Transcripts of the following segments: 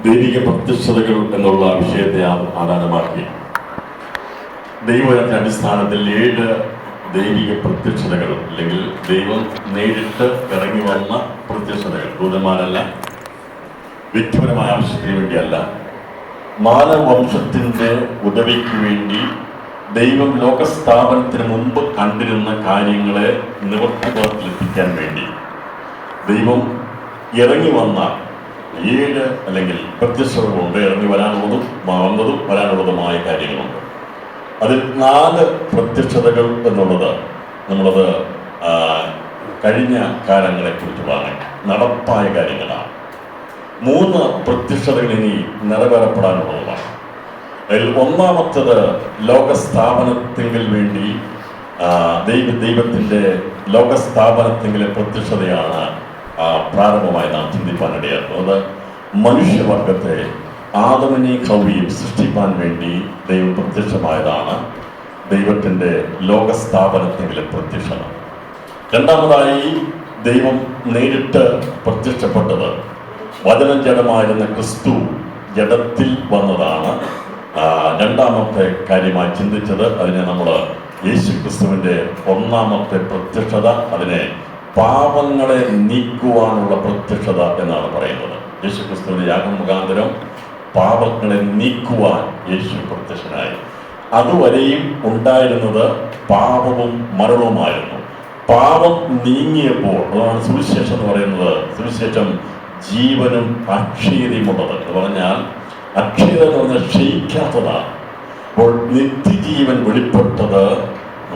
ദൈവിക പ്രത്യക്ഷതകൾ എന്നുള്ള വിഷയത്തെ ആധാരമാക്കി ദൈവത്തിന്റെ അടിസ്ഥാനത്തിൽ 7 ദൈവിക പ്രത്യക്ഷതകൾ അല്ലെങ്കിൽ ദൈവം നേരിട്ട് ഇറങ്ങി വന്ന പ്രത്യക്ഷതകൾ, ദൂതന്മാരല്ല, വ്യക്തിപരമായ ആവശ്യത്തിന് വേണ്ടിയല്ല, മാനവവംശത്തിൻ്റെ ഉദവിക്ക് വേണ്ടി ദൈവം ലോകസ്ഥാപനത്തിന് മുമ്പ് കണ്ടിരുന്ന കാര്യങ്ങളെ നിവർത്തിപഥത്തിലെത്തിക്കാൻ വേണ്ടി ദൈവം ഇറങ്ങി വന്ന 7 അല്ലെങ്കിൽ പ്രത്യക്ഷതകളുണ്ട്. ഇറങ്ങി വന്നതും വരാനുള്ളതുമായ കാര്യങ്ങളുണ്ട്. അതിൽ 4 പ്രത്യക്ഷതകൾ എന്നുള്ളത് നമ്മളത് കഴിഞ്ഞ കാലങ്ങളെക്കുറിച്ചുള്ളതാണ്, നടപ്പായ കാര്യങ്ങളാണ്. 3 പ്രത്യക്ഷതകൾ ഇനി നിറവേറപ്പെടാനുള്ളതാണ്. അതിൽ ഒന്നാമത്തത് ലോകസ്ഥാപനത്തിങ്കിൽ വേണ്ടി ദൈവത്തിൻ്റെ ലോകസ്ഥാപനത്തിങ്കിലെ പ്രത്യക്ഷതയാണ് പ്രാരംഭമായി നാം ചിന്തിപ്പാനിടയാക്കുന്നത്. മനുഷ്യവർഗത്തെ ആദമിനെയും ഹവ്വയെയും സൃഷ്ടിപ്പാൻ വേണ്ടി ദൈവം പ്രത്യക്ഷമായതാണ് ദൈവത്തിൻ്റെ ലോകസ്ഥാപനത്തിങ്കിലെ പ്രത്യക്ഷത. രണ്ടാമതായി ദൈവം നേരിട്ട് പ്രത്യക്ഷപ്പെട്ടത് വചനം ജഡമായിരുന്ന ക്രിസ്തു ജഡത്തിൽ വന്നതാണ് രണ്ടാമത്തെ കാര്യമായി ചിന്തിച്ചത്. അതിനെ നമ്മൾ യേശു ക്രിസ്തുവിൻ്റെ ഒന്നാമത്തെ പ്രത്യക്ഷത, അതിനെ പാപങ്ങളെ നീക്കുവാനുള്ള പ്രത്യക്ഷത എന്നാണ് പറയുന്നത്. യേശു ക്രിസ്തുവിന്റെ യാഗം മുഖാന്തരം പാപങ്ങളെ നീക്കുവാൻ യേശു പ്രത്യക്ഷനായി. അതുവരെയും ഉണ്ടായിരുന്നത് പാപവും മരണവുമായിരുന്നു. പാപം നീങ്ങിയപ്പോൾ, അതാണ് സുവിശേഷം എന്ന് പറയുന്നത്, സുവിശേഷം ജീവനും അക്ഷയതയും ഉള്ളത് എന്ന് പറഞ്ഞാൽ, അക്ഷയത എന്ന് പറഞ്ഞാൽ ക്ഷയിക്കാത്തതാണ്. അപ്പോൾ നിത്യജീവൻ വെളിപ്പെട്ടത്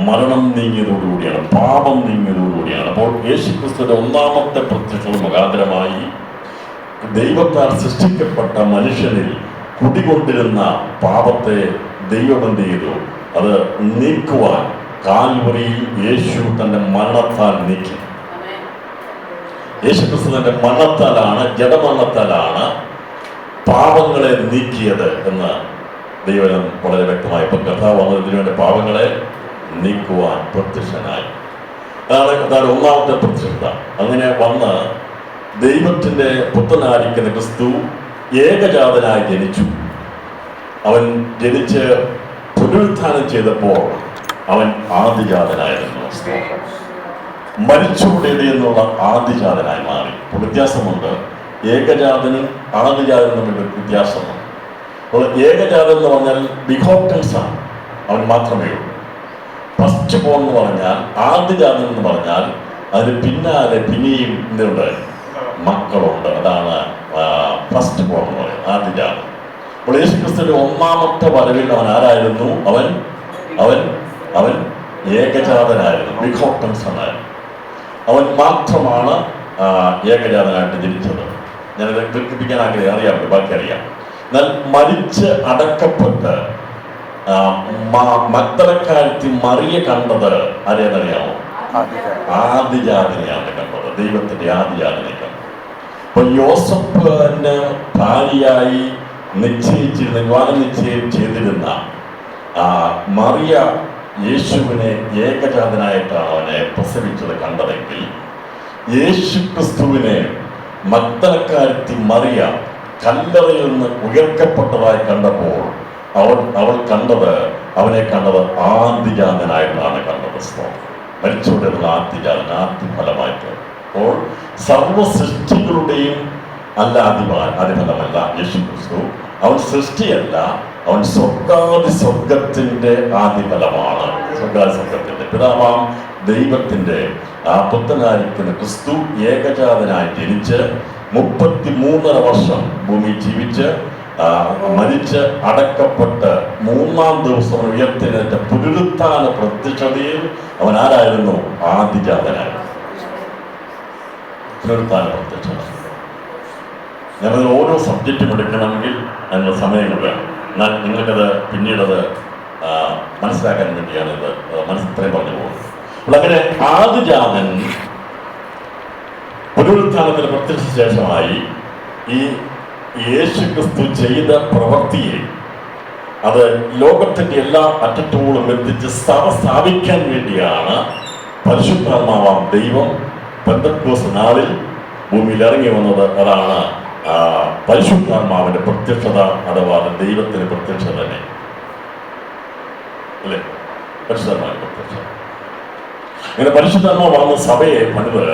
മരണം നീങ്ങിയതോടുകൂടിയാണ്, പാപം നീങ്ങിയതോടുകൂടിയാണ്. അപ്പോൾ യേശുക്രിസ്തുവിന്റെ ഒന്നാമത്തെ പ്രത്യക്ഷത മുഖാന്തരമായി ദൈവത്താൽ സൃഷ്ടിക്കപ്പെട്ട മനുഷ്യനിൽ കുടികൊണ്ടിരുന്ന പാപത്തെ ദൈവം എന്ത് ചെയ്തു? അത് നീക്കുവാൻ കാൽവറിയിൽ യേശു തന്റെ മരണത്താൽ നീക്കി. യേശുക്രിസ്തു തന്റെ മരണത്താലാണ്, ജഡമരണത്താലാണ് പാപങ്ങളെ നീക്കിയത് എന്ന് ദൈവം വളരെ വ്യക്തമായി. ഇപ്പൊ കർത്താവ് വന്നതിനു വേണ്ടി പാപങ്ങളെ നീക്കുവാൻ പ്രത്യക്ഷനായി. അതാണ് ഒന്നാമത്തെ പ്രത്യക്ഷത. അങ്ങനെ വന്ന് ദൈവത്തിന്റെ പുത്രനായിരിക്കുന്ന ക്രിസ്തു ഏകജാതനായി ജനിച്ചു. അവൻ ജനിച്ച് പുനരുത്ഥാനം ചെയ്തപ്പോൾ അവൻ ആദിജാതനായിരുന്നു. മരിച്ചുകൂടിയത് എന്നുള്ള ആദിജാതനായി മാറി. വ്യത്യാസമുണ്ട്. ഏകജാതനും ആദിജാതനും തമ്മിൽ വ്യത്യാസമുണ്ട്. അപ്പോൾ ഏകജാതൻ എന്ന് പറഞ്ഞാൽ ബിഗോട്ടൻസ് ആണ്, അവൻ മാത്രമേ ഉള്ളൂ. ഫസ്റ്റ് ബോൺ എന്ന് പറഞ്ഞാൽ, ആദിജാതൻ എന്ന് പറഞ്ഞാൽ അതിന് പിന്നാലെ പിന്നെയും എന്തുണ്ട്? മക്കളുണ്ട്. അതാണ് ഫസ്റ്റ് ബോൺ എന്ന് പറയുന്നത്, ആദിജാതൻ. അപ്പോൾ യേശുക്രിസ്തുവിന്റെ ഒന്നാമത്തെ വരവിൽ അവൻ ആരായിരുന്നു? അവൻ ഏകജാതനായിരുന്നു, ബിഗോട്ടൻസ് ആയിരുന്നു. അവൻ മാത്രമാണ് ഏകജാതനായിട്ട് ജനിച്ചത്. ഞാനത് വിവരിപ്പിക്കാൻ അറിയാം, ബാക്കി അറിയാം. എന്നാൽ മരിച്ച് അടക്കപ്പെട്ട് മഗ്ദലക്കാരത്തി മറിയ കണ്ടത് ആരെയെന്നറിയാമോ? ആദിജാതനെയാണ് കണ്ടത്, ദൈവത്തിന്റെ ആദിജാതനെ കണ്ടത്. അപ്പൊ യോസഫിന് ഭാര്യയായി വിവാഹം നിശ്ചയം ചെയ്തിരുന്ന മറിയ യേശുവിനെ ഏകജാതനായിട്ടാണ് അവനെ പ്രസവിച്ചത് കണ്ടതെങ്കിൽ, യേശു ക്രിസ്തുവിനെ മഗ്ദലക്കാരത്തി മറിയ കല്ലറയിൽ നിന്ന് ഉയർത്തപ്പെട്ടതായി കണ്ടപ്പോൾ അവനെ കണ്ടത് ആദിജാതനായിട്ടാണ് കണ്ടത്. മരിച്ചുകൊണ്ടിരുന്ന ആദിജാതൻ, ആദ്യഫലമായിട്ട്. അപ്പോൾ സർവ സൃഷ്ടികളുടെയും അല്ല ആദിഫലമല്ല യേശു ക്രിസ്തു. അവൻ സൃഷ്ടിയല്ല, അവൻ സ്വർഗത്തിന്റെ ആദിഫലമാണ്. സ്വർഗത്തിന്റെ പിതാവാം ദൈവത്തിന്റെ പുത്രനായിരിക്കുന്ന ക്രിസ്തു ഏകജാതനായി ജനിച്ച് 33.5 വർഷം ഭൂമി ജീവിച്ച് മരിച്ച് അടക്കപ്പെട്ട് 3-ാം ദിവസം ഉയർത്തെഴുന്നേറ്റ പുനരുത്ഥാന പ്രത്യക്ഷതയിൽ അവൻ ആരായിരുന്നു? ആദിജാതനായിരുന്നു. പുനരുത്ഥാന പ്രത്യക്ഷത. ഞങ്ങൾ ഓരോ സബ്ജക്റ്റും എടുക്കണമെങ്കിൽ അതിനുള്ള സമയങ്ങൾ വേണം. എന്നാൽ നിങ്ങൾക്കത് പിന്നീടത് മനസ്സിലാക്കാൻ വേണ്ടിയാണ് ഇത് ഇത്രയും പറഞ്ഞു പോകുന്നത്. അപ്പോൾ അങ്ങനെ ആദിജാതൻ പുനരുത്ഥാനത്തിന് പ്രത്യക്ഷ ശേഷമായി ഈ യേശു ക്രിസ്തു ചെയ്ത പ്രവൃത്തിയെ അത് ലോകത്തിന്റെ എല്ലാ അറ്റത്തോളം എത്തിച്ച് സ്ഥാപിക്കാൻ വേണ്ടിയാണ് പരിശുദ്ധാത്മാവാം ദൈവം പെന്തക്കോസ്ത് നാളിൽ ഭൂമിയിൽ ഇറങ്ങി വന്നത്. അതാണ് പരിശുദ്ധാത്മാവിന്റെ പ്രത്യക്ഷത അഥവാ ദൈവത്തിന്റെ പ്രത്യക്ഷത തന്നെ അല്ലേ? പരിശുദ്ധാത്മാവിന്റെ പ്രത്യക്ഷത. ഇങ്ങനെ പരിശുദ്ധാത്മാവ് വന്ന സഭയെ പണിത്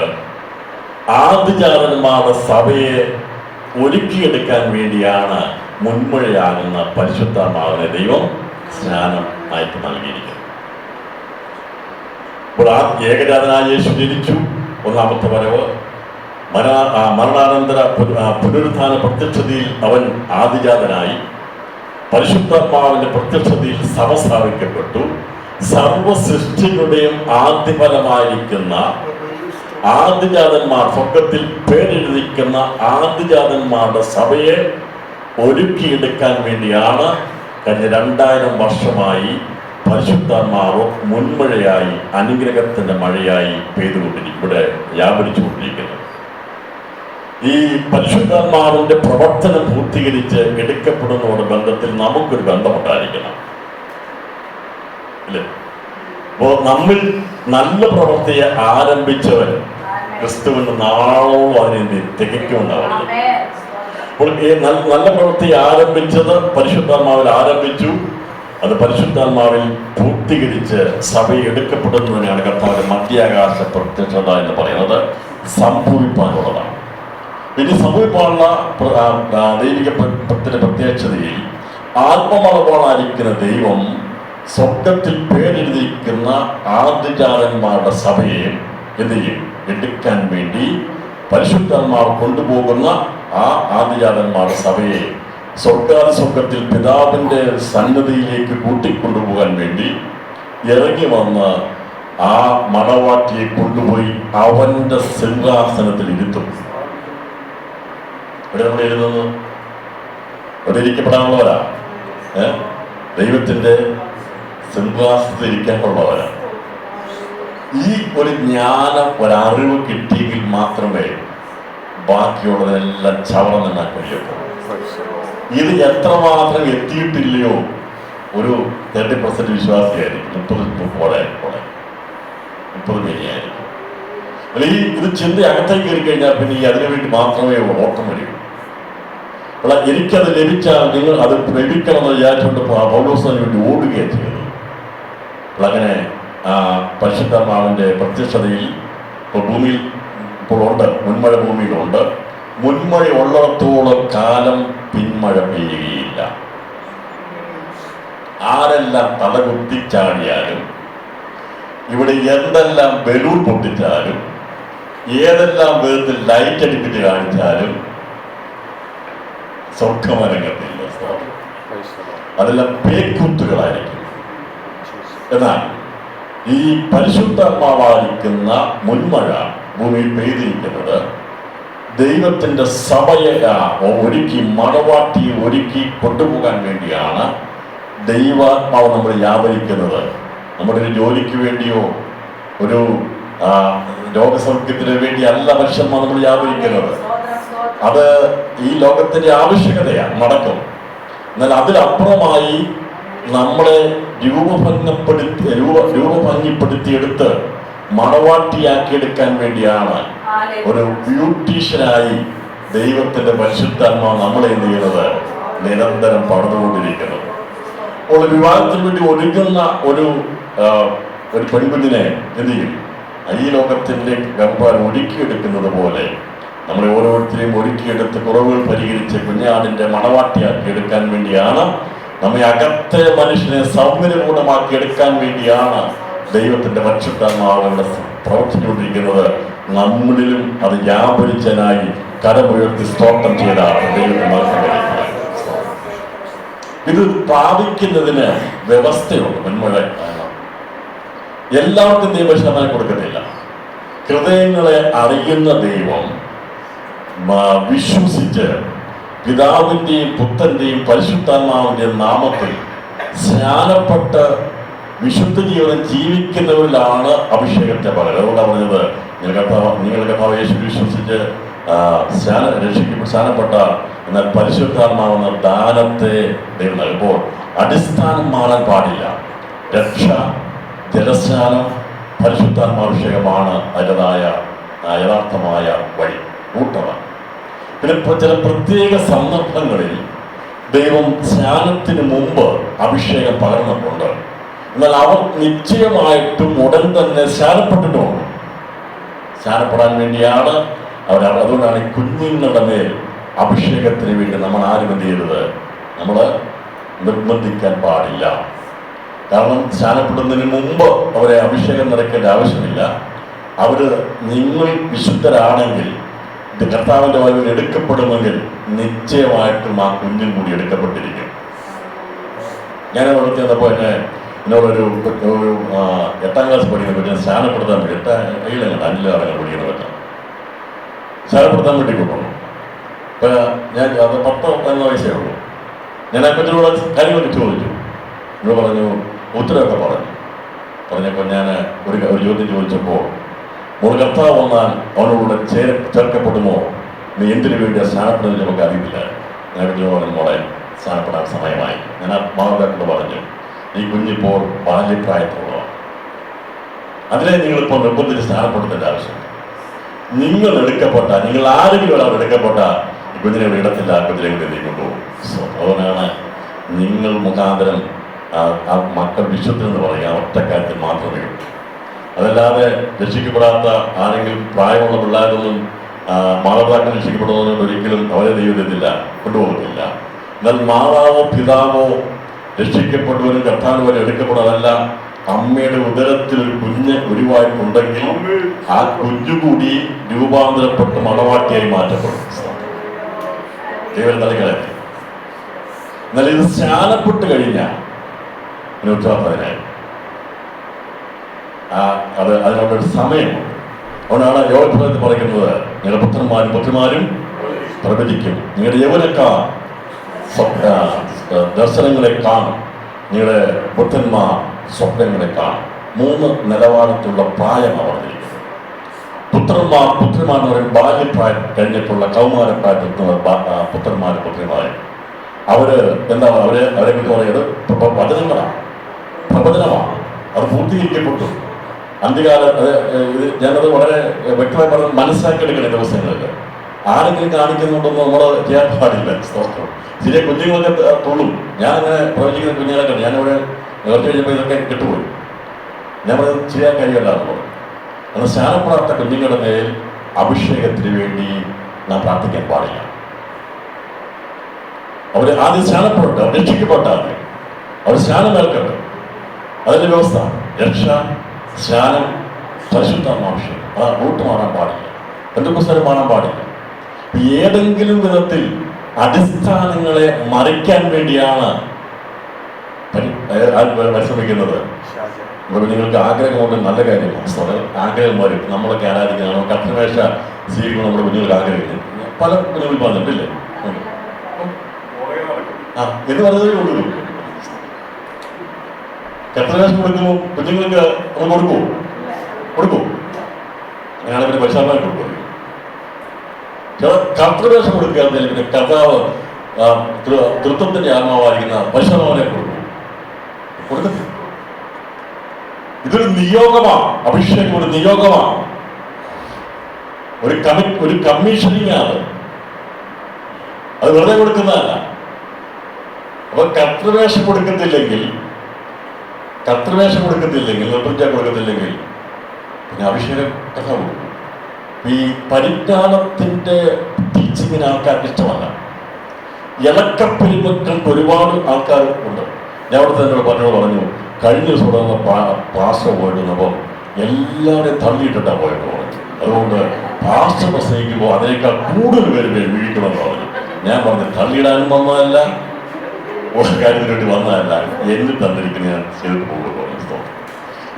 ആദ്യജാതന്മാരുടെ സഭയെ ഒരുക്കിയെടുക്കാൻ വേണ്ടിയാണ് മുൻമൊഴിയാകുന്ന പരിശുദ്ധാത്മാവിനെ ദൈവം സ്നാനം ആയിട്ട് നൽകിയിരിക്കുന്നത്. ഇപ്പോൾ ആ ഏകജാതനായ യേശു ജനിച്ചു, ഒന്നാമത്തെ വരവ്. മരണാനന്തര പുനരുത്ഥാന പ്രത്യക്ഷതയിൽ അവൻ ആദിജാതനായി. പരിശുദ്ധാത്മാവിന്റെ പ്രത്യക്ഷതയിൽ സഭ സ്ഥാപിക്കപ്പെട്ടു. സർവ സൃഷ്ടികളുടെയും ആദ്യഫലമായിരിക്കുന്ന ആദിജാതന്മാർ, സ്വർഗത്തിൽ പേരെഴുതിക്കുന്ന ആദിജാതന്മാരുടെ സഭയെ ഒരുക്കിയെടുക്കാൻ വേണ്ടിയാണ് കഴിഞ്ഞ 2000 വർഷമായി പരിശുദ്ധാത്മാവ് മുൻമഴയായി അനുഗ്രഹത്തിന്റെ മഴയായി ഇവിടെ വ്യാപരിച്ചുകൊണ്ടിരിക്കുന്നത്. ഈ പരിശുദ്ധാത്മാവിന്റെ പ്രവർത്തനം പൂർത്തീകരിച്ച് എടുക്കപ്പെടുന്നതോട് ബന്ധത്തിൽ നമുക്കൊരു ബന്ധമുണ്ടായിരിക്കണം, അല്ലേ? അപ്പോ നമ്മിൽ നല്ല പ്രവൃത്തിയെ ആരംഭിച്ചവൻ ക്രിസ്തുവിന്റെ നാളോളം അതിനെ തികയ്ക്കുമെന്നാണ് പറഞ്ഞത്. അപ്പോൾ നല്ല പ്രവൃത്തി ആരംഭിച്ചത് പരിശുദ്ധാത്മാവിൽ ആരംഭിച്ചു, അത് പരിശുദ്ധാത്മാവിൽ പൂർത്തീകരിച്ച് സഭയെ എടുക്കപ്പെടുന്നതിനാണ് കർത്താവിന്റെ മധ്യാകാശ പ്രത്യക്ഷത എന്ന് പറയുന്നത്. സംഭവിപ്പാനുള്ളതാണ്. പിന്നെ സംഭവിപ്പാനുള്ള ദൈവിക പ്രത്യക്ഷതയിൽ ആത്മമളവായിരിക്കുന്ന ദൈവം സ്വർഗത്തിൽ പേരെഴുതിയിരിക്കുന്ന ആദ്യജാതന്മാരുടെ സഭയെ എന്ത് ചെയ്യും? എടുക്കാൻ വേണ്ടി പരിശുദ്ധാത്മാവ് കൊണ്ടുപോകുന്ന ആ ആദിജാതന്മാരുടെ സഭയെ സ്വർഗത്തിൽ പിതാവിന്റെ സന്നദ്ധിയിലേക്ക് കൂട്ടിക്കൊണ്ടുപോകാൻ വേണ്ടി ഇറങ്ങി വന്ന് ആ മണവാട്ടിയെ കൊണ്ടുപോയി അവന്റെ സിംഹാസനത്തിൽ ഇരുത്തും. ഇവിടെ നമ്മൾ ഇരുന്നത് ഇവിടെ ഇരിക്കപ്പെടാനുള്ളവരാ, ദൈവത്തിന്റെ സിംഹാസനത്തിൽ ഇരിക്കാനുള്ളവരാ. ഈ ഒരു ജ്ഞാനം, ഒരറിവ് കിട്ടിയെങ്കിൽ മാത്രമേ ബാക്കിയുള്ളതെല്ലാം ചവറന്നെണ്ണാൻ കഴിയുള്ളൂ. ഇത് എത്രമാത്രം എത്തിയിട്ടില്ലയോ, ഒരു 30% വിശ്വാസിയായിരിക്കും, 30 പേരെയായിരിക്കും. അല്ലെ ഇത് ചിന്ത അകത്തേക്ക് കയറി കഴിഞ്ഞാൽ പിന്നെ ഈ അതിനു വേണ്ടി മാത്രമേ ഓട്ടം വരൂ. അല്ല, എനിക്കത് ലഭിച്ചാൽ നിങ്ങൾ അത് ലഭിക്കണമെന്ന് വിചാരിച്ചുകൊണ്ട് പൗലോസിന് വേണ്ടി ഓടുകയാണ് ചെയ്യുന്നത്. അങ്ങനെ പരിശുദ്ധാത്മാവിന്റെ പ്രത്യക്ഷതയിൽ ഭൂമിയിൽ ഇപ്പോഴുണ്ട്, മുൻമഴ ഭൂമിയിലുണ്ട്. മുൻമഴ ഉള്ളിടത്തോളം കാലം പിന്മഴ പെയ്യുകയില്ല. ആരെല്ലാം തലകുത്തിച്ചാടിയാലും, ഇവിടെ എന്തെല്ലാം ബലൂൺ പൊട്ടിച്ചാലും, ഏതെല്ലാം വിധത്തിൽ ലൈറ്റ് അടിപ്പിച്ച് കാണിച്ചാലും സ്വർഗമരങ്ങത്തില്ല. അതെല്ലാം പേക്കുത്തുകളായിരിക്കും. എന്നാൽ ഈ പരിശുദ്ധാത്മാവായിരിക്കുന്ന മുൻമഴ ഭൂമിയിൽ പെയ്തിരിക്കുന്നത് ദൈവത്തിന്റെ സഭയെ ഒരുക്കി, മണവാട്ടിയെ ഒരുക്കി കൊണ്ടുപോകാൻ വേണ്ടിയാണ് ദൈവാത്മാവ് നമ്മൾ വ്യാപരിക്കുന്നത്. നമ്മുടെ ഒരു ജോലിക്ക് വേണ്ടിയോ ഒരു രോഗസൗഖ്യത്തിന് വേണ്ടി അല്ല മനുഷ്യന്മാർ നമ്മൾ വ്യാപരിക്കുന്നത്. അത് ഈ ലോകത്തിന്റെ ആവശ്യകതയാണ്, നടക്കും. എന്നാൽ അതിലപ്പുറമായി നമ്മളെ രൂപഭംഗിപ്പെടുത്തിയെടുത്ത് മണവാട്ടിയാക്കിയെടുക്കാൻ വേണ്ടിയാണ് ഒരു ബ്യൂട്ടീഷ്യനായി ദൈവത്തിന്റെ പരിശുദ്ധാത്മാവ് നമ്മളെ എന്ത് ചെയ്യുന്നത്? നിരന്തരം പടർന്നുകൊണ്ടിരിക്കുന്നത്. അപ്പോൾ വിവാഹത്തിന് വേണ്ടി ഒരുങ്ങുന്ന ഒരു പെൺകുഞ്ഞിനെ എന്ത് ചെയ്യും? ഈ ലോകത്തിന്റെ ഗർഭം ഒരുക്കിയെടുക്കുന്നത് പോലെ നമ്മളെ ഓരോരുത്തരെയും ഒരുക്കിയെടുത്ത് കുറവുകൾ പരിഹരിച്ച് കുഞ്ഞാടിന്റെ മണവാട്ടിയാക്കി എടുക്കാൻ വേണ്ടിയാണ്, നമ്മെ അകത്തെ മനുഷ്യനെ സൗകര്യപൂർണ്ണമാക്കി എടുക്കാൻ വേണ്ടിയാണ് ദൈവത്തിന്റെ പരിശുദ്ധാത്മാവ് ഇവിടെ പ്രവർത്തിച്ചുകൊണ്ടിരിക്കുന്നത്. നമ്മളിലും അത് വ്യാപരിച്ചനായി കരമുയർത്തി സ്തോത്രം ചെയ്ത ദൈവത്തെ മനസ്സിലാക്കി. ഇത് പ്രാപിക്കുന്നതിന് വ്യവസ്ഥയുണ്ട്. മുൻമഴ എല്ലാവർക്കും ദൈവശതമാനം കൊടുക്കുന്നില്ല. ഹൃദയങ്ങളെ അറിയുന്ന ദൈവം വിശ്വസിച്ച് പിതാവിന്റെയും പുത്രന്റെയും പരിശുദ്ധാത്മാവിന്റെയും നാമത്തിൽ സ്നാനപ്പെട്ട് വിശുദ്ധ ജീവിതം ജീവിക്കുന്നവരിലാണ് അഭിഷേകത്തെ പറയുന്നത്. അതുകൊണ്ടാണ് പറഞ്ഞത്, നിങ്ങൾ കർത്താവ് യേശു വിശ്വസിച്ച് സ്നാനപ്പെട്ട എന്നാൽ പരിശുദ്ധാത്മാവെന്ന ദാനത്തെ ദൈവം നൽകുമ്പോൾ അടിസ്ഥാനം മാറാൻ പാടില്ല. രക്ഷ, ജലസ്നാനം, പരിശുദ്ധാത്മാഭിഷേകമാണ് അതിൻ്റെതായ യഥാർത്ഥമായ വഴി, കൂട്ടമാണ്. പിന്നെ ചില പ്രത്യേക സന്ദർഭങ്ങളിൽ ദൈവം സ്നാനത്തിന് മുമ്പ് അഭിഷേകം പകർന്നിട്ടുണ്ട്. എന്നാൽ അവർ നിശ്ചയമായിട്ടും ഉടൻ തന്നെ സ്നാനപ്പെട്ടിട്ടുമുണ്ട്. സ്നാനപ്പെടാൻ വേണ്ടിയാണ് അവർ. അതുകൊണ്ടാണ് ഈ കുഞ്ഞുങ്ങളുടെ മേൽ അഭിഷേകത്തിന് വേണ്ടി നമ്മൾ ആരും എന്ത് ചെയ്തത്, നമ്മൾ നിർബന്ധിക്കാൻ പാടില്ല. കാരണം സ്നാനപ്പെടുന്നതിന് മുമ്പ് അവരെ അഭിഷേകം നിറയ്ക്കേണ്ട ആവശ്യമില്ല. നിങ്ങൾ വിശുദ്ധരാണെങ്കിൽ, കർത്താവിൻ്റെ വരവിൽ എടുക്കപ്പെടുമെങ്കിൽ നിശ്ചയമായിട്ടും ആ കുഞ്ഞും കൂടി എടുക്കപ്പെട്ടിരിക്കും. ഞാൻ അവിടെ ചെന്നപ്പോൾ എന്നോടൊരു 8ാം ക്ലാസ് പഠിക്കുന്ന പറ്റും സ്നാനപ്പെടുത്താൻ വേണ്ടി 5 പഠിക്കുന്ന പറ്റും സ്നാനപ്പെടുത്താൻ വേണ്ടി കൊണ്ടുപോകും. അപ്പം ഞാൻ അത് 10 വയസ്സേ ഉള്ളൂ. ഞാൻ ആ കൊച്ചിനോട് കാര്യങ്ങളൊക്കെ ചോദിച്ചു. എന്നോട് പറഞ്ഞു, ഉത്തരവൊക്കെ പറഞ്ഞപ്പോൾ ഞാൻ ഒരു ചോദ്യം ചോദിച്ചപ്പോൾ, ഒരു കർത്താവ് വന്നാൽ അവനോട് ചേർക്കപ്പെടുമോ, നീ എന്തിനു വേണ്ടി സ്നാനപ്പെടുന്നത് നമുക്ക് അറിയില്ല. ഞാൻ പറഞ്ഞു, മോളെ സ്നാനപ്പെടാൻ സമയമായി. ഞാൻ ആ മാതാപിതാക്കളോട് പറഞ്ഞു, ഈ കുഞ്ഞിപ്പോൾ ബാല്യപ്രായത്തിലുള്ളതാണ്, അതിനെ നിങ്ങളിപ്പോൾ നിർബന്ധിച്ച് സ്നാനപ്പെടുത്തേണ്ട ആവശ്യമില്ല. നിങ്ങൾ ആരെങ്കിലും ഒരാൾ എടുക്കപ്പെട്ട ഈ കുഞ്ഞിനെ ഇടത്തില്ല, ആ കുഞ്ഞിനെ കൂടി നീ കൊണ്ടുപോകും. അതുകൊണ്ടാണ് നിങ്ങൾ മുഖാന്തരം ആ മക്കൾ വിശുദ്ധരെന്ന് പറയുക ഒറ്റക്കാര്യത്തിൽ മാത്രമേ ഉള്ളൂ. അതല്ലാതെ രക്ഷിക്കപ്പെടാത്ത ആരെങ്കിലും പ്രായമുള്ള പിള്ളേരൊന്നും മാതാപിതാക്കൾ രക്ഷിക്കപ്പെടുന്നതുകൊണ്ട് ഒരിക്കലും അവരെ ദൈവത്തില്ല കൊണ്ടുപോകത്തില്ല. എന്നാൽ മാതാവോ പിതാവോ രക്ഷിക്കപ്പെടുവനും കർത്താവ് വരെ എടുക്കപ്പെടുന്നതല്ല. അമ്മയുടെ ഉദരത്തിൽ ഒരു കുഞ്ഞ് ഉരുവായിട്ടുണ്ടെങ്കിൽ ആ കുഞ്ഞുകൂടി രൂപാന്തരപ്പെട്ട് മണവാട്ടിയായി മാറ്റപ്പെടും. ദൈവം നൽകണം. എന്നാൽ ഇത് സ്നാനപ്പെട്ട് കഴിഞ്ഞാൽ ഉത്തരവാദിത്തത്തിനായി അതിനുള്ളൊരു സമയമുണ്ട്. അതുകൊണ്ടാണ് യോഹന്നാൻ പറയുന്നത്, നിങ്ങളുടെ പുത്രന്മാരും പ്രവചിക്കും, നിങ്ങളുടെ യൗവനക്കാർ ദർശനങ്ങളെ കാണും, നിങ്ങളുടെ പുത്രന്മാർ സ്വപ്നങ്ങളെ കാണും. 3 നിലവാരത്തിലുള്ള പ്രായം പറഞ്ഞിരിക്കുന്നത്. പുത്രിമാർ എന്ന് പറയും ബാല്യപ്രായം കഴിഞ്ഞിട്ടുള്ള കൗമാരപ്രായത്തിൽ പുത്രന്മാരും അവരെ കുറിച്ച് പറയുന്നത് പ്രവചനമാണ്. അത് പൂർത്തീകരിക്കപ്പെട്ടു. അന്ത്യകാലം ഞാനത് വളരെ വ്യക്തമായി പറഞ്ഞ് മനസ്സിലാക്കിയെടുക്കുന്ന ദിവസങ്ങളിൽ ആരെങ്കിലും കാണിക്കുന്നുണ്ടെന്ന് നമ്മൾ ചെയ്യാൻ പാടില്ല. സ്തോത്രം. ചില കുഞ്ഞുങ്ങളൊക്കെ തുള്ളും. ഞാനങ്ങനെ പ്രവചിക്കുന്ന കുഞ്ഞുങ്ങളൊക്കെ ഞാനിവിടെ നേരത്തെ കഴിഞ്ഞപ്പോൾ ഇതൊക്കെ കിട്ടുപോയി. ഞാൻ പറയുന്നത് ചെയ്യാൻ കഴിയില്ലാന്നുള്ളത്. എന്നാൽ സ്നാനപ്പെടാത്ത കുഞ്ഞുങ്ങളുടെ മേൽ അഭിഷേകത്തിന് വേണ്ടി നാം പ്രാർത്ഥിക്കാൻ പാടില്ല. അവർ ആദ്യം സ്നാനപ്പെടട്ടെ, അവർ രക്ഷിക്കപ്പെട്ടാൽ അവർ സ്നാനമേൽക്കട്ടെ. അതിൻ്റെ വ്യവസ്ഥ രക്ഷ, സ്നാനം, പരിശുദ്ധാത്മാഭിഷേകം. ആ റൂട്ട് മാറാൻ പാടില്ല, പെന്തക്കോസ്ത് മാറാൻ പാടില്ല. ഏതെങ്കിലും വിധത്തിൽ അടിസ്ഥാനങ്ങളെ മറിക്കാൻ വേണ്ടിയാണ് പരിശ്രമിക്കുന്നത്. നിങ്ങൾക്ക് ആഗ്രഹമുണ്ട്, നല്ല കാര്യമാണ്. ആഗ്രഹം വരും. നമ്മളൊക്കെ ആരാധിക്കണം, കർത്തവേഷ സ്വീകരിക്കണം. നമ്മുടെ കുഞ്ഞുങ്ങൾക്ക് ആഗ്രഹിക്കുന്നു. പല കുഞ്ഞുങ്ങൾ പറഞ്ഞിട്ടില്ലേ എന്ന് പറഞ്ഞതേ ഉള്ളൂ. കർത്തവേഷം കൊടുക്കുമ്പോൾ കുഞ്ഞുങ്ങൾക്ക് ഒന്ന് കൊടുക്കൂ. അങ്ങനെയാണ് പിന്നെ പരിശോധന കൊടുക്കുന്നത്. കർത്തവേഷം കൊടുക്കുക, പിന്നെ കർത്താവ് തൃത്വത്തിന്റെ ആത്മാവായിരിക്കുന്ന പരിശോധന കൊടുക്കത്തില്ല. ഇതൊരു നിയോഗമാണ്. അഭിഷേകം ഒരു നിയോഗമാണ്, ഒരു കമ്മീഷനിങ് ആണ്. അത് വെറുതെ കൊടുക്കുന്നതല്ല. അപ്പൊ കർത്തൃവേഷം കൊടുക്കത്തില്ലെങ്കിൽ നിർബന്ധിച്ചാൽ കൊടുക്കത്തില്ലെങ്കിൽ പിന്നെ അഭിഷേകം കഥ കൊടുക്കും. ഈ പരിജ്ഞാനത്തിന്റെ ടീച്ചിങ്ങിന് ആൾക്കാർക്ക് ഇഷ്ടമല്ല. ഇളക്കപ്പെരുമക്കൾക്ക് ഒരുപാട് ആൾക്കാർ ഉണ്ട്. ഞാൻ അവിടെ തന്നെ പറഞ്ഞു, കഴിഞ്ഞ ദിവസം പാസ്റ്റർ പോയിട്ട് വന്നപ്പോൾ എല്ലാവരെയും തള്ളിയിട്ടിട്ടാണ് പോയിട്ട് പറഞ്ഞു. അതുകൊണ്ട് പാസ്റ്റർ പ്രസംഗിക്കുമ്പോൾ അതിനേക്കാൾ കൂടുതൽ പേര് വീഴിക്കണമെന്ന് പറഞ്ഞു. ഞാൻ പറഞ്ഞു, തള്ളിയിടാനും വന്നതല്ല, ഒരു കാര്യത്തിന് വേണ്ടി വന്നതല്ല, എന്നെ തന്നിരിക്കുന്ന ഞാൻ ചെയ്തിട്ട് പോകുന്നു.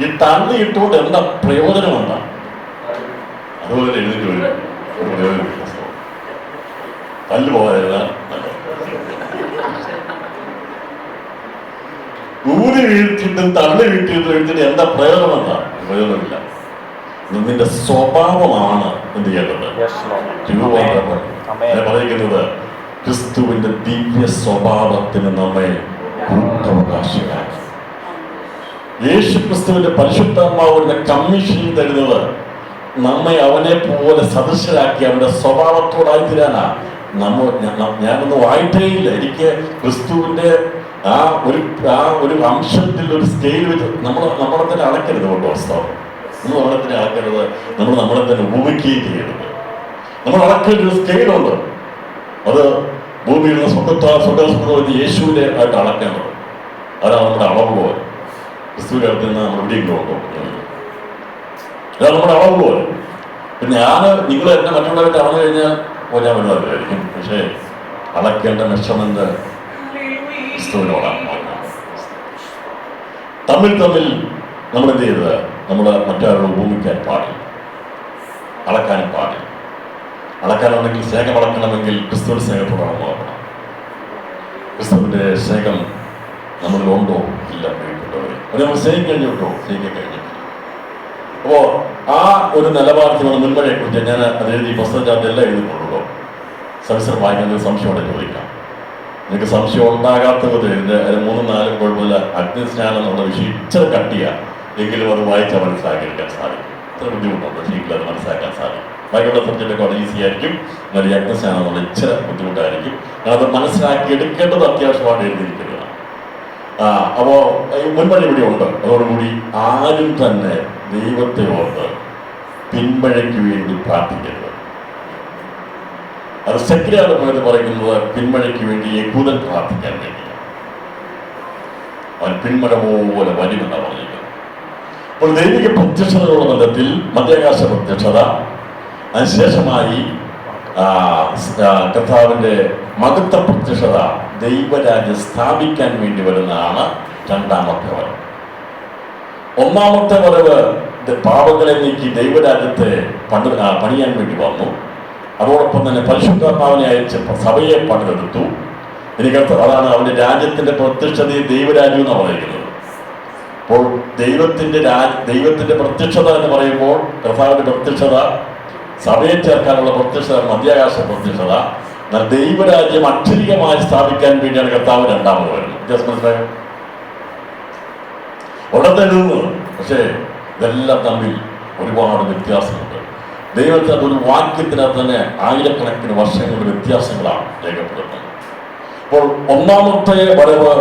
ഈ തള്ളിയിട്ടുകൊണ്ട് എന്താ പ്രയോജനമുണ്ടാ? അതുപോലെ എഴുതിട്ട് വരും, ഒരു പ്രയോജനമില്ല. തല്ല് പോകാതിരുന്ന ഊരി വീഴ്ത്തിയിട്ടും തള്ളി വീഴ്ത്തിയിട്ട് എന്താ പ്രയോജനം? പ്രയോജനമില്ല. നിന്റെ സ്വഭാവമാണ് എന്ത് ചെയ്യേണ്ടത്? പറയുന്നത് ക്രിസ്തുവിന്റെ ദിവ്യ സ്വഭാവത്തിന് നമ്മെ കൂട്ടവകാശിയാണ്. യേശു ക്രിസ്തുവിന്റെ പരിശുദ്ധാത്മാവിന്റെ കമ്മീഷൻ തരുന്നത് നമ്മെ അവനെ പോലെ സദൃശരാക്കി അവന്റെ സ്വഭാവത്തോടായി തീരാനാ. ഞാനൊന്നും വായിട്ടേയില്ല. എനിക്ക് ക്രിസ്തുവിന്റെ ആ ഒരു അംശത്തിൽ ഒരു സ്കെയിൽ വെച്ച് നമ്മളെ തന്നെ അളക്കരുത് കേട്ടോ. വാസ്തവം നമ്മൾ നമ്മളെ തന്നെ അളക്കരുത്, നമ്മൾ നമ്മളെ തന്നെ ഉപയോഗിക്കുകയും ചെയ്യരുത്. നമ്മൾ അളക്കേണ്ട ഒരു സ്കെയിലുണ്ട്. അത് ഭൂമിയിൽ നിന്ന് സ്വന്തം യേശുവിനെ ആയിട്ട് അളക്കേണ്ടത്. അതാണ് നമ്മുടെ അളവ് പോലെ. ക്രിസ്തുവിന്റെ അടുത്ത് നിന്ന് നമ്മൾ എവിടെയെങ്കിലും ഉണ്ടോ? അതാണ് നമ്മുടെ അളവ് പോലെ. പിന്നെ നിങ്ങൾ എന്നെ മറ്റുള്ളവരായിട്ട് അളന്നു കഴിഞ്ഞാൽ ഞാൻ വരുന്നതായിരിക്കും. പക്ഷേ അളക്കേണ്ട മെഷർമെന്റ് ക്രിസ്തുവിനോടാണ്. തമ്മിൽ നമ്മൾ എന്ത് ചെയ്തത്? നമ്മൾ മറ്റാരോട് ഉപമിക്കാൻ പാടില്ല, അളക്കാനും പാടില്ല. അളക്കാനുണ്ടെങ്കിൽ സ്നേഹം അളക്കണമെങ്കിൽ ക്രിസ്തുവിന്റെ സ്നേഹത്തോടാണ് നോക്കണം. ക്രിസ്തുവിന്റെ സ്നേഹം നമ്മളിലുണ്ടോ? ഇല്ല. അത് നമ്മൾ സ്നേഹിക്കാൻ കഴിഞ്ഞിട്ടോ? സ്നേഹിക്കാൻ കഴിഞ്ഞിട്ടില്ല. അപ്പോ ആ ഒരു നിലവാരത്തിൽ നമ്മൾ മുൻപഴയെ കുറിച്ച് ഞാൻ അത് എഴുതി പുസ്തകത്തിനകത്ത് എല്ലാം എഴുതിക്കൊള്ളുള്ളൂ. സവിസ്തരം വായിക്കുന്നത് സംശയമുണ്ട് ചോദിക്കാം. നിങ്ങൾക്ക് സംശയം ഉണ്ടാകാത്ത വിധം ഇതിന്റെ 3-4 കുഴപ്പമില്ല. അഗ്നിസ്നാനം എന്നുള്ള വിഷയം ഇച്ചിരി കട്ടിയ, എങ്കിലും അത് വായിച്ചാൽ മനസ്സിലാക്കിയെടുക്കാൻ സാധിക്കും. ഇത്ര ബുദ്ധിമുട്ടുണ്ട്, പക്ഷേ അത് മനസ്സിലാക്കാൻ സാധിക്കും. ബാക്കിയുള്ള സബ്ജക്റ്റൊക്കെ വളരെ ഈസി ആയിരിക്കും. എന്നാൽ ഈ അഗ്നിസ്നാനം എന്നുള്ള ഇച്ചിരി ബുദ്ധിമുട്ടായിരിക്കും. അത് മനസ്സിലാക്കി എടുക്കേണ്ടത് അത്യാവശ്യമായിട്ട് എഴുതിയിരിക്കുന്നതാണ്. അപ്പോ മുൻപഴി ഇവിടെ ഉണ്ട്. അതോടുകൂടി ആരും തന്നെ ദൈവത്തെ ഓർത്ത് പിൻമഴയ്ക്ക് വേണ്ടി പ്രാർത്ഥിക്കരുത്. അത് സെക്രിയാണ് പറയുന്നത്. പിന്മഴയ്ക്ക് വേണ്ടി യഹൂദൻ പ്രാർത്ഥിക്കാൻ വേണ്ടിയാണ്. അവൻ പിന്മഴ പോലെ വരുമെന്നാണ് പറഞ്ഞിരിക്കുന്നത്. അപ്പോൾ ദൈവിക പ്രത്യക്ഷതകളുടെ ബന്ധത്തിൽ മധ്യാകാശ പ്രത്യക്ഷത, അതിനുശേഷമായി കർത്താവിന്റെ മഹത്വ പ്രത്യക്ഷത, ദൈവരാജ്യം സ്ഥാപിക്കാൻ വേണ്ടി വരുന്നതാണ് രണ്ടാമത്തെ വരവ്. ഒന്നാമത്തെ വരവ് പാപങ്ങളെ നീക്കി ദൈവരാജ്യത്തെ പണിയാൻ വേണ്ടി വന്നു. അതോടൊപ്പം തന്നെ പരിശുദ്ധാത്മാവിനെ അയച്ച് സഭയെ പണിതെടുത്തു. അതാണ് അവന്റെ രാജ്യത്തിന്റെ പ്രത്യക്ഷതയെ ദൈവരാജ്യം എന്ന് പറയുന്നത്. അപ്പോൾ ദൈവത്തിന്റെ പ്രത്യക്ഷത എന്ന് പറയുമ്പോൾ കർത്താവിന്റെ പ്രത്യക്ഷത, സഭയെ ചേർക്കാനുള്ള പ്രത്യക്ഷത മധ്യാകാശ പ്രത്യക്ഷത. എന്നാൽ ദൈവരാജ്യം അക്ഷരികമായി സ്ഥാപിക്കാൻ വേണ്ടിയാണ് കർത്താവ് രണ്ടാമത് വരുന്നത്. വ്യത്യാസം മനസ്സിലായോ? ഉടനെ എഴുതുന്നത്. പക്ഷേ ഇതെല്ലാം തമ്മിൽ ഒരുപാട് വ്യത്യാസമുണ്ട്. ദൈവത്തിനകത്ത് ഒരു വാക്യത്തിനകത്ത് തന്നെ ആയിരക്കണക്കിന് വർഷങ്ങളുടെ വ്യത്യാസങ്ങളാണ് രേഖപ്പെടുത്തുന്നത്. അപ്പോൾ ഒന്നാമത്തെ വരവ്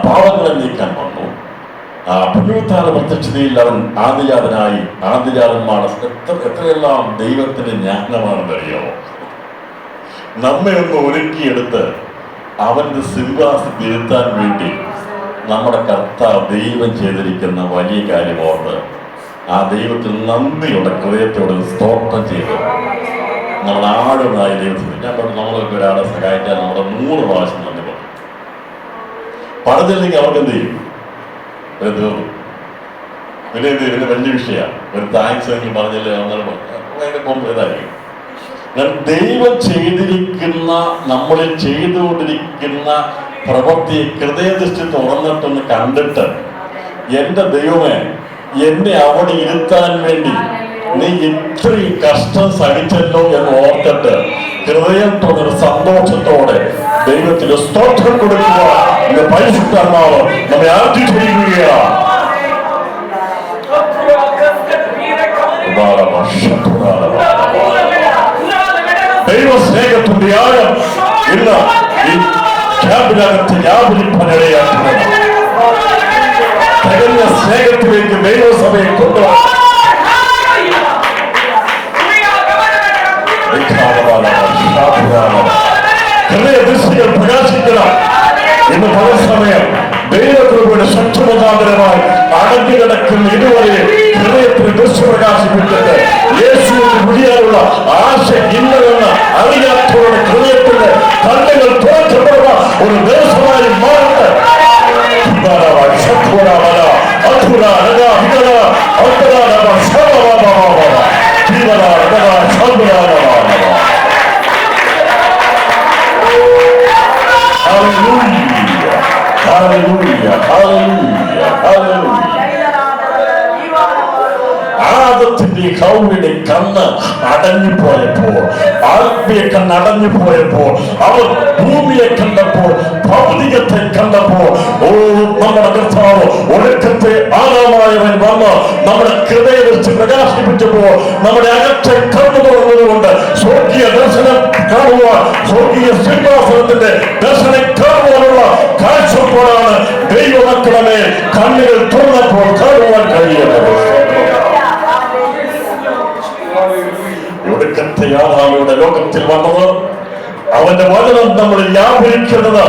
പാപങ്ങളെ നീക്കാൻ വന്നു. പുനരുത്ഥാന പ്രത്യക്ഷതയിൽ അവൻ ആദിജാതന്മാർ എത്രയെല്ലാം ദൈവത്തിന്റെ ജ്ഞാനമാണെന്നറിയാമോ? നമ്മെ ഒന്ന് ഒരുക്കിയെടുത്ത് അവന്റെ സിംഹാസനത്തിൽ ഇരുത്താൻ വേണ്ടി നമ്മുടെ കർത്താവ് ദൈവം ചെയ്തിരിക്കുന്ന വലിയ കാര്യം ഓർത്ത് ആ ദൈവത്തിൽ നന്ദിയുടെ ഹൃദയത്തോട് സ്തോത്രം ചെയ്ത് നമ്മൾ ആഴമായി ദൈവത്തിൽ നമ്മളൊക്കെ ഒരാളെ സഹായിച്ചാൽ നമ്മുടെ 100 പ്രാവശ്യം നന്ദി പറഞ്ഞു. പറഞ്ഞില്ലെങ്കിൽ അവർക്ക് എന്ത് ചെയ്യും? തീർന്നു. പിന്നെ എന്ത് ചെയ്യും? പിന്നെ വലിയ വിഷയമാണ്. ഒരു താങ്ക്സ് എങ്കിൽ പറഞ്ഞില്ലേ ഇതായിരിക്കും. ദൈവം ചെയ്തിരിക്കുന്ന, നമ്മളിൽ ചെയ്തുകൊണ്ടിരിക്കുന്ന പ്രവൃത്തി ഹൃദയദൃഷ്ടി തുറന്നിട്ടൊന്ന് കണ്ടിട്ട്, എന്റെ ദൈവമേ, എന്നെ അവിടെ ഇരുത്താൻ വേണ്ടി നീ ഇത്രയും കഷ്ടം സഹിച്ചല്ലോ എന്ന് ഓർത്തിട്ട് ഹൃദയം തുറന്നൊരു സന്തോഷത്തോടെ ദൈവത്തിന് സ്തോത്രം കൊടുക്കുക. എന്റെ പരിശുദ്ധാത്മാവ് നമ്മെ ആർജിച്ചിരിക്കുകയാണ്. ദൈവ സ്നേഹത്തിന്റെ ആഴം ഇന്ന് ഈ ക്യാമ്പിനകത്ത് വ്യാപരിപ്പനിടയാക്കുന്നത്. തികഞ്ഞ സ്നേഹത്തിലേക്ക് ദൈവസഭയെ കൊണ്ടുവരണം. ഹൃദയദൃഷ്ടികൾ പ്രകാശിക്കണം. ഇന്ന് പല സമയം ദൈവകൃപയുടെ ശക്തിമുഖാന്തരമായി അടഞ്ഞു കിടക്കുന്ന ഇതുവരെ ഹൃദയത്തിന് ദൃശ്യ പ്രകാശിപ്പിച്ചിട്ട് യേശുവിന് വിളിയാനുള്ള ആശ ഇല്ലെന്ന് അറിയാത്തവരുടെ ഹൃദയത്തിന്റെ കണ്ണുകൾ തുറക്കപ്പെടുന്ന ഒരു ദിവസമായി മാറട്ടെ. ആദത്തിന്റെ ഹൗവിന്റെ കണ്ണ് അടഞ്ഞുപോയപ്പോൾ, ആത്മീയ കണ്ണ് അടഞ്ഞുപോയപ്പോൾ, അവർ ഭൂമിയെ കണ്ടപ്പോൾ, ഭൗതികത്തെ കണ്ടപ്പോൾ, ഓ നമ്മുടെ കർത്താവ് ഒടുക്കത്തെ ആദാമായവൻ വന്ന് നമ്മുടെ ഹൃദയം വെച്ച് പ്രകാശിപ്പിച്ചപ്പോൾ നമ്മുടെ അകത്തെ കണ്ണു തുറന്നതുകൊണ്ട് സ്വർഗീയ ദർശനം കാണുവാൻ, സ്വർഗീയ സിംഹാസനത്തിന്റെ ദർശനം കാണുവാനുള്ള കാഴ്ചപ്പാടാണ് ദൈവമക്കളെ കണ്ണുകൾ തുറന്നപ്പോൾ കാണുവാൻ കഴിയുന്നത്. ഒടുക്കത്തെ യാഥായുടെ ലോകത്തിൽ വന്നത് അവന്റെ വചനം നമ്മൾ വ്യാപരിക്കുന്നത്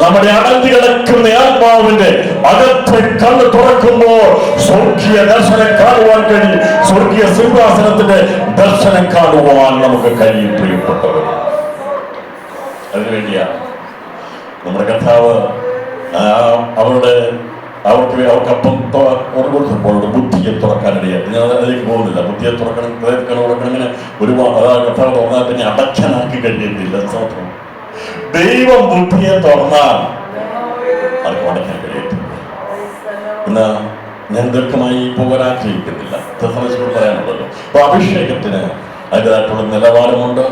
നമ്മുടെ അടഞ്ഞു കിടക്കുന്ന ആത്മാവിന്റെ അകത്തെ കണ്ണ് തുറക്കുമ്പോൾ സ്വർഗീയ ദർശനം കാണുവാൻ കഴിയും. സ്വർഗീയ സിംഹാസനത്തിന്റെ ദർശനം കാണുവാൻ നമുക്ക് കഴിയും. പ്രിയപ്പെട്ടവർ, അതിനുവേണ്ടിയാ നമ്മുടെ കർത്താവ് അവർക്കപ്പം കൊടുത്തപ്പോൾ ബുദ്ധിയെ തുറക്കാനിടയായി. ഞാൻ അതിലേക്ക് പോകുന്നില്ല. ബുദ്ധിയെ തുറക്കണം, കൊടുക്കണം, ഇങ്ങനെ ഒരുപാട് കർത്താവ് തുറന്നാൽ പിന്നെ അടയ്ക്കാനാക്കി കഴിയുന്നില്ല. ദൈവം ബുദ്ധിയെ തുറന്നാൽ അവർക്ക് അടയ്ക്കാൻ കഴിയത്തില്ല. എന്നാ ഞാൻ ദീർഘമായി പോകാൻ ആഗ്രഹിക്കുന്നില്ല. പറയാനുണ്ടല്ലോ. അപ്പൊ അഭിഷേകത്തിന് അതിൻ്റെതായിട്ടുള്ള നിലവാരമുണ്ട്,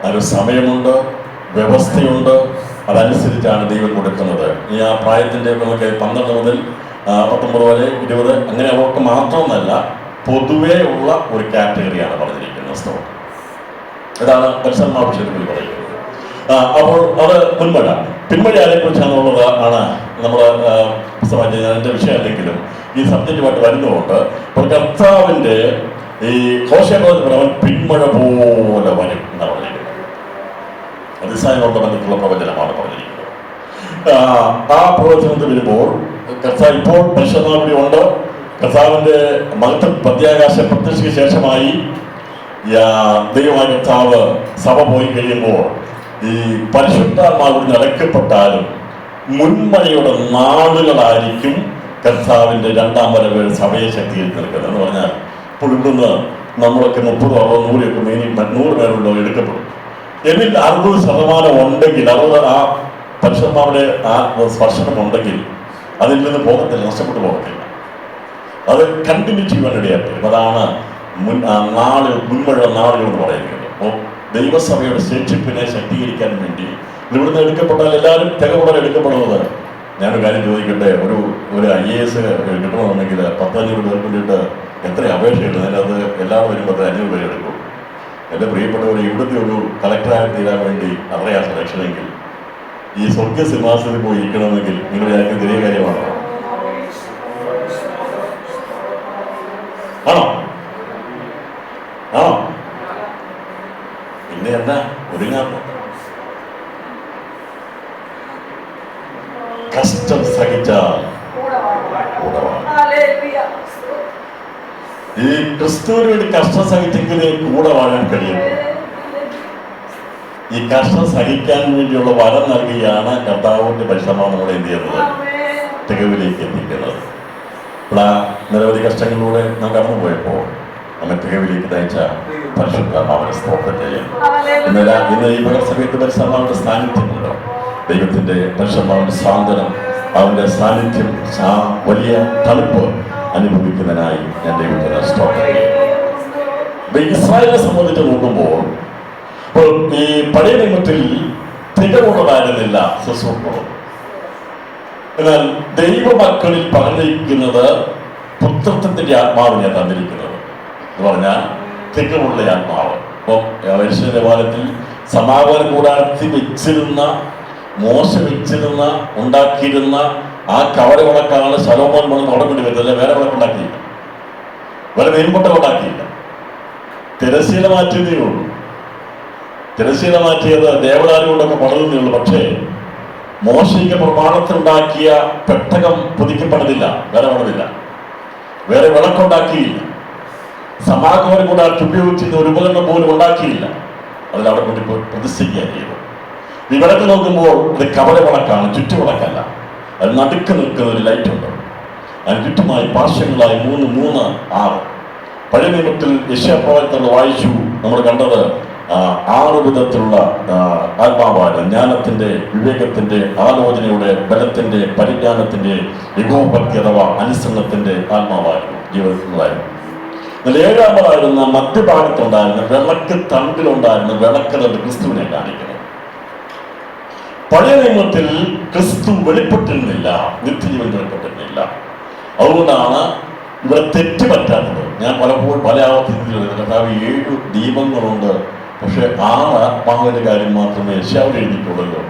അതിന് സമയമുണ്ട്, വ്യവസ്ഥയുണ്ട്. അതനുസരിച്ചാണ് ദൈവം കൊടുക്കുന്നത്. ഈ ആ പ്രായത്തിൻ്റെ നമുക്ക് 12 മുതൽ 19 വരെ 20 അങ്ങനെ അവർക്ക് മാത്രമൊന്നല്ല, പൊതുവേ ഉള്ള ഒരു കാറ്റഗറിയാണ് പറഞ്ഞിരിക്കുന്നത്. സ്തോത്രം. ഇതാണ് പരിസരമാഭിഷേകത്തിൽ പറയുന്നത്. അപ്പോൾ അത് മുൻമഴ പിന്മഴയെ കുറിച്ചാണുള്ളത് ആണ് നമ്മൾ എൻ്റെ വിഷയം അല്ലെങ്കിലും ഈ സബ്ജക്റ്റുമായിട്ട് വരുന്നതുകൊണ്ട്. അപ്പോൾ കർത്താവിൻ്റെ ഈ ഹോശേഅ അവൻ പിന്മഴ പോലെ വരും എന്നാണ് പറഞ്ഞിരിക്കുന്നത്. അതിസായനോട് ബന്ധത്തിലുള്ള പ്രവചനമാണ് പറഞ്ഞിരിക്കുന്നത്. ആ പ്രവചനത്തിൽ വരുമ്പോൾ കർത്താവ് ഇപ്പോൾ പരിശുദ്ധാത്മാവിൽ ഉണ്ട്. കർത്താവിന്റെ മഹത്വ പ്രത്യാകാശ പ്രത്യക്ഷയ്ക്ക് ശേഷമായി ദൈവമായ കർത്താവ് സഭ പോയി കഴിയുമ്പോൾ ഈ പരിശുദ്ധാത്മാവിൽ നടക്കപ്പെട്ടാലും മുൻമഴയുടെ നാളുകളായിരിക്കും കർത്താവിന്റെ 2ാം വരവ് സഭയെ ശക്തീകരിച്ച് നിൽക്കുന്നത്. എന്ന് പറഞ്ഞാൽ ഇപ്പോൾ ഇവിടുന്ന് നമ്മളൊക്കെ 30, 60, 100 പേരുണ്ടോ എടുക്കപ്പെടും. എന്നിൽ 60% ഉണ്ടെങ്കിൽ, 60 ആ പരിശുദ്ധാത്മാവിന്റെ ആ സ്പർശനം ഉണ്ടെങ്കിൽ അതിൽ നിന്ന് പോകത്തില്ല, നഷ്ടപ്പെട്ടു പോകത്തില്ല. അത് കണ്ടിന്യൂ ചെയ്യാൻ ഇടയാക്കും. അതാണ് മുൻമഴ നാളുകൾ എന്ന് പറയുന്നത്. അപ്പോൾ ദൈവസഭയുടെ ശേഷിപ്പിനെ ശക്തീകരിക്കാൻ വേണ്ടി ഇവിടുന്ന് എടുക്കപ്പെട്ടാൽ എല്ലാവരും തികവുടൻ എടുക്കപ്പെടുന്നത്. ഞാനൊരു കാര്യം ചോദിക്കട്ടെ, ഒരു IAS കിട്ടണമെന്നുണ്ടെങ്കിൽ 10-500 പേർക്ക് വേണ്ടിയിട്ട് എത്ര അപേക്ഷയുണ്ട്? അതിനകത്ത് എല്ലാവരും വരുമ്പോൾ 500 പേര് എടുക്കും. എൻ്റെ പ്രിയപ്പെട്ടവർ, ഇവിടുത്തെ ഒരു കളക്ടറായി തീരാൻ വേണ്ടി അറിയാം സെലക്ഷനെങ്കിൽ ഈ സ്വർഗീയ സിംഹാസനത്തിൽ പോയി ഇരിക്കണമെങ്കിൽ നിങ്ങൾ വിചാരിക്കുന്ന ചെറിയ കാര്യമാണോ? ആണോ? ആണോ? പിന്നെ എന്താ ഒരുങ്ങാത്ത കഷ്ടം സഹിച്ചാൽ ഈ ക്രിസ്തുവിന് വേണ്ടി കഷ്ടം സഹിച്ചെങ്കിലേ കൂടെ വാഴാൻ കഴിയുന്നു. ഈ കഷ്ടം സഹിക്കാൻ വേണ്ടിയുള്ള വരം നൽകിയാണ് കർത്താവിന്റെ പരിശ്രമം നമ്മളെ എന്ത് ചെയ്യുന്നത്, തികവിലേക്ക് എത്തിക്കുന്നത്. ഇവിടെ നിരവധി കഷ്ടങ്ങളിലൂടെ നാം കടന്നു പോയപ്പോൾ നമ്മെ തികവിലേക്ക് നയിച്ച പരിശുദ്ധാത്മാവിനെ സ്തോത്രം ചെയ്യും. ഇന്ന് ഈ സമയത്ത് പരിശുദ്ധാത്മാവിന്റെ സാന്നിധ്യമുണ്ട്. ദൈവത്തിന്റെ പരിശുദ്ധാത്മാവിന്റെ സാന്ത്വനം, അവന്റെ സാന്നിധ്യം, വലിയ തണുപ്പ് അനുഭവിക്കുന്നതിനായി ഞാൻ ദൈവത്തിന് സ്തോത്രം ചെയ്യും. ഇസ്രായേലിനെ സംബന്ധിച്ച് നോക്കുമ്പോൾ ഈ പഴയ നിയമത്തിൽ തികവുള്ളതായിരുന്നില്ല ശുശ്രൂഷകളും. എന്നാൽ ദൈവമക്കളിൽ പറഞ്ഞിരിക്കുന്നത് പുത്രത്വത്തിന്റെ ആത്മാവിനെ തന്നിരിക്കുന്നത് എന്ന് പറഞ്ഞാൽ തികവുള്ള ആത്മാവ്. അപ്പം ദേവാലയത്തിൽ സമാഗമന കൂടാരത്തിൽ വെച്ചിരുന്ന മോശ വെച്ചിരുന്ന ഉണ്ടാക്കിയിരുന്ന ആ കവല വിളക്കാണ് ശലോമോൻ തുടങ്ങേണ്ടി വരുന്നത്. വേറെ വിളക്കുണ്ടാക്കിയില്ല, വേറെ നെയ്മുട്ട ഉണ്ടാക്കിയില്ല. തിരശ്ശീല മാറ്റിയതേ ഉള്ളൂ. തിരശ്ശീല മാറ്റിയത് ദേവദാരു കൊണ്ടൊക്കെ പണിതേ ഉള്ളൂ. പക്ഷേ മോശയ്ക്ക് പ്രമാണത്തിലുണ്ടാക്കിയ പെട്ടകം പുതുക്കപ്പെടുന്നില്ല, വേറെ പണിതില്ല, വേറെ വിളക്കുണ്ടാക്കിയില്ല. സമാഗമനം കൂടാരത്തിൽ ഉപയോഗിച്ചിരുന്ന ഒരു ഉപകരണം പോലും ഉണ്ടാക്കിയില്ല. അതിലവിടെ കൊണ്ട് പ്രതിഷ്ഠിക്കുക ചെയ്തു. ഈ വിളക്ക് നോക്കുമ്പോൾ ഇത് കവല വിളക്കാണ്, ചുറ്റുവിളക്കല്ല. അത് നടുക്ക് നിൽക്കുന്ന ഒരു ലൈറ്റുണ്ട്. അതിന് ചുറ്റുമായി പാർശ്വങ്ങളായി 3, 3, 6. പഴയ നിയമത്തിൽ യെശയ്യാപ്രവചനത്തിൽ വായിച്ചു നമ്മൾ കണ്ടത് 6 വിധത്തിലുള്ള ആത്മാവാണ്. ജ്ഞാനത്തിന്റെ, വിവേകത്തിന്റെ, ആലോചനയുടെ, ബലത്തിന്റെ, പരിജ്ഞാനത്തിന്റെ, യഹോഭക്തി അഥവാ അനുസരണത്തിന്റെ ആത്മാവായിരുന്നു ജീവിതത്തിലുണ്ടായിരുന്നു. എന്നാൽ 7ാമതായിരുന്ന മധ്യഭാഗത്തുണ്ടായിരുന്ന വിളക്ക് തണ്ടിലുണ്ടായിരുന്ന വിളക്കത് ക്രിസ്തുവിനെ കാണിക്കുന്നത്. പഴയ നിയമത്തിൽ ക്രിസ്തു വെളിപ്പെട്ടിരുന്നില്ല, നിത്യജീവൻ വെളിപ്പെട്ടിരുന്നില്ല. അതുകൊണ്ടാണ് ഇവിടെ തെറ്റ് പറ്റാത്തത്. ഞാൻ പലപ്പോഴും പല ആവർത്തിച്ചിട്ടുണ്ട്, കർത്താവ് 7 ദീപങ്ങളുണ്ട്, പക്ഷെ 6 ആത്മാവിന്റെ കാര്യം മാത്രമേ യശയ്യാവിൽ എഴുതിയിട്ടുള്ളൂ.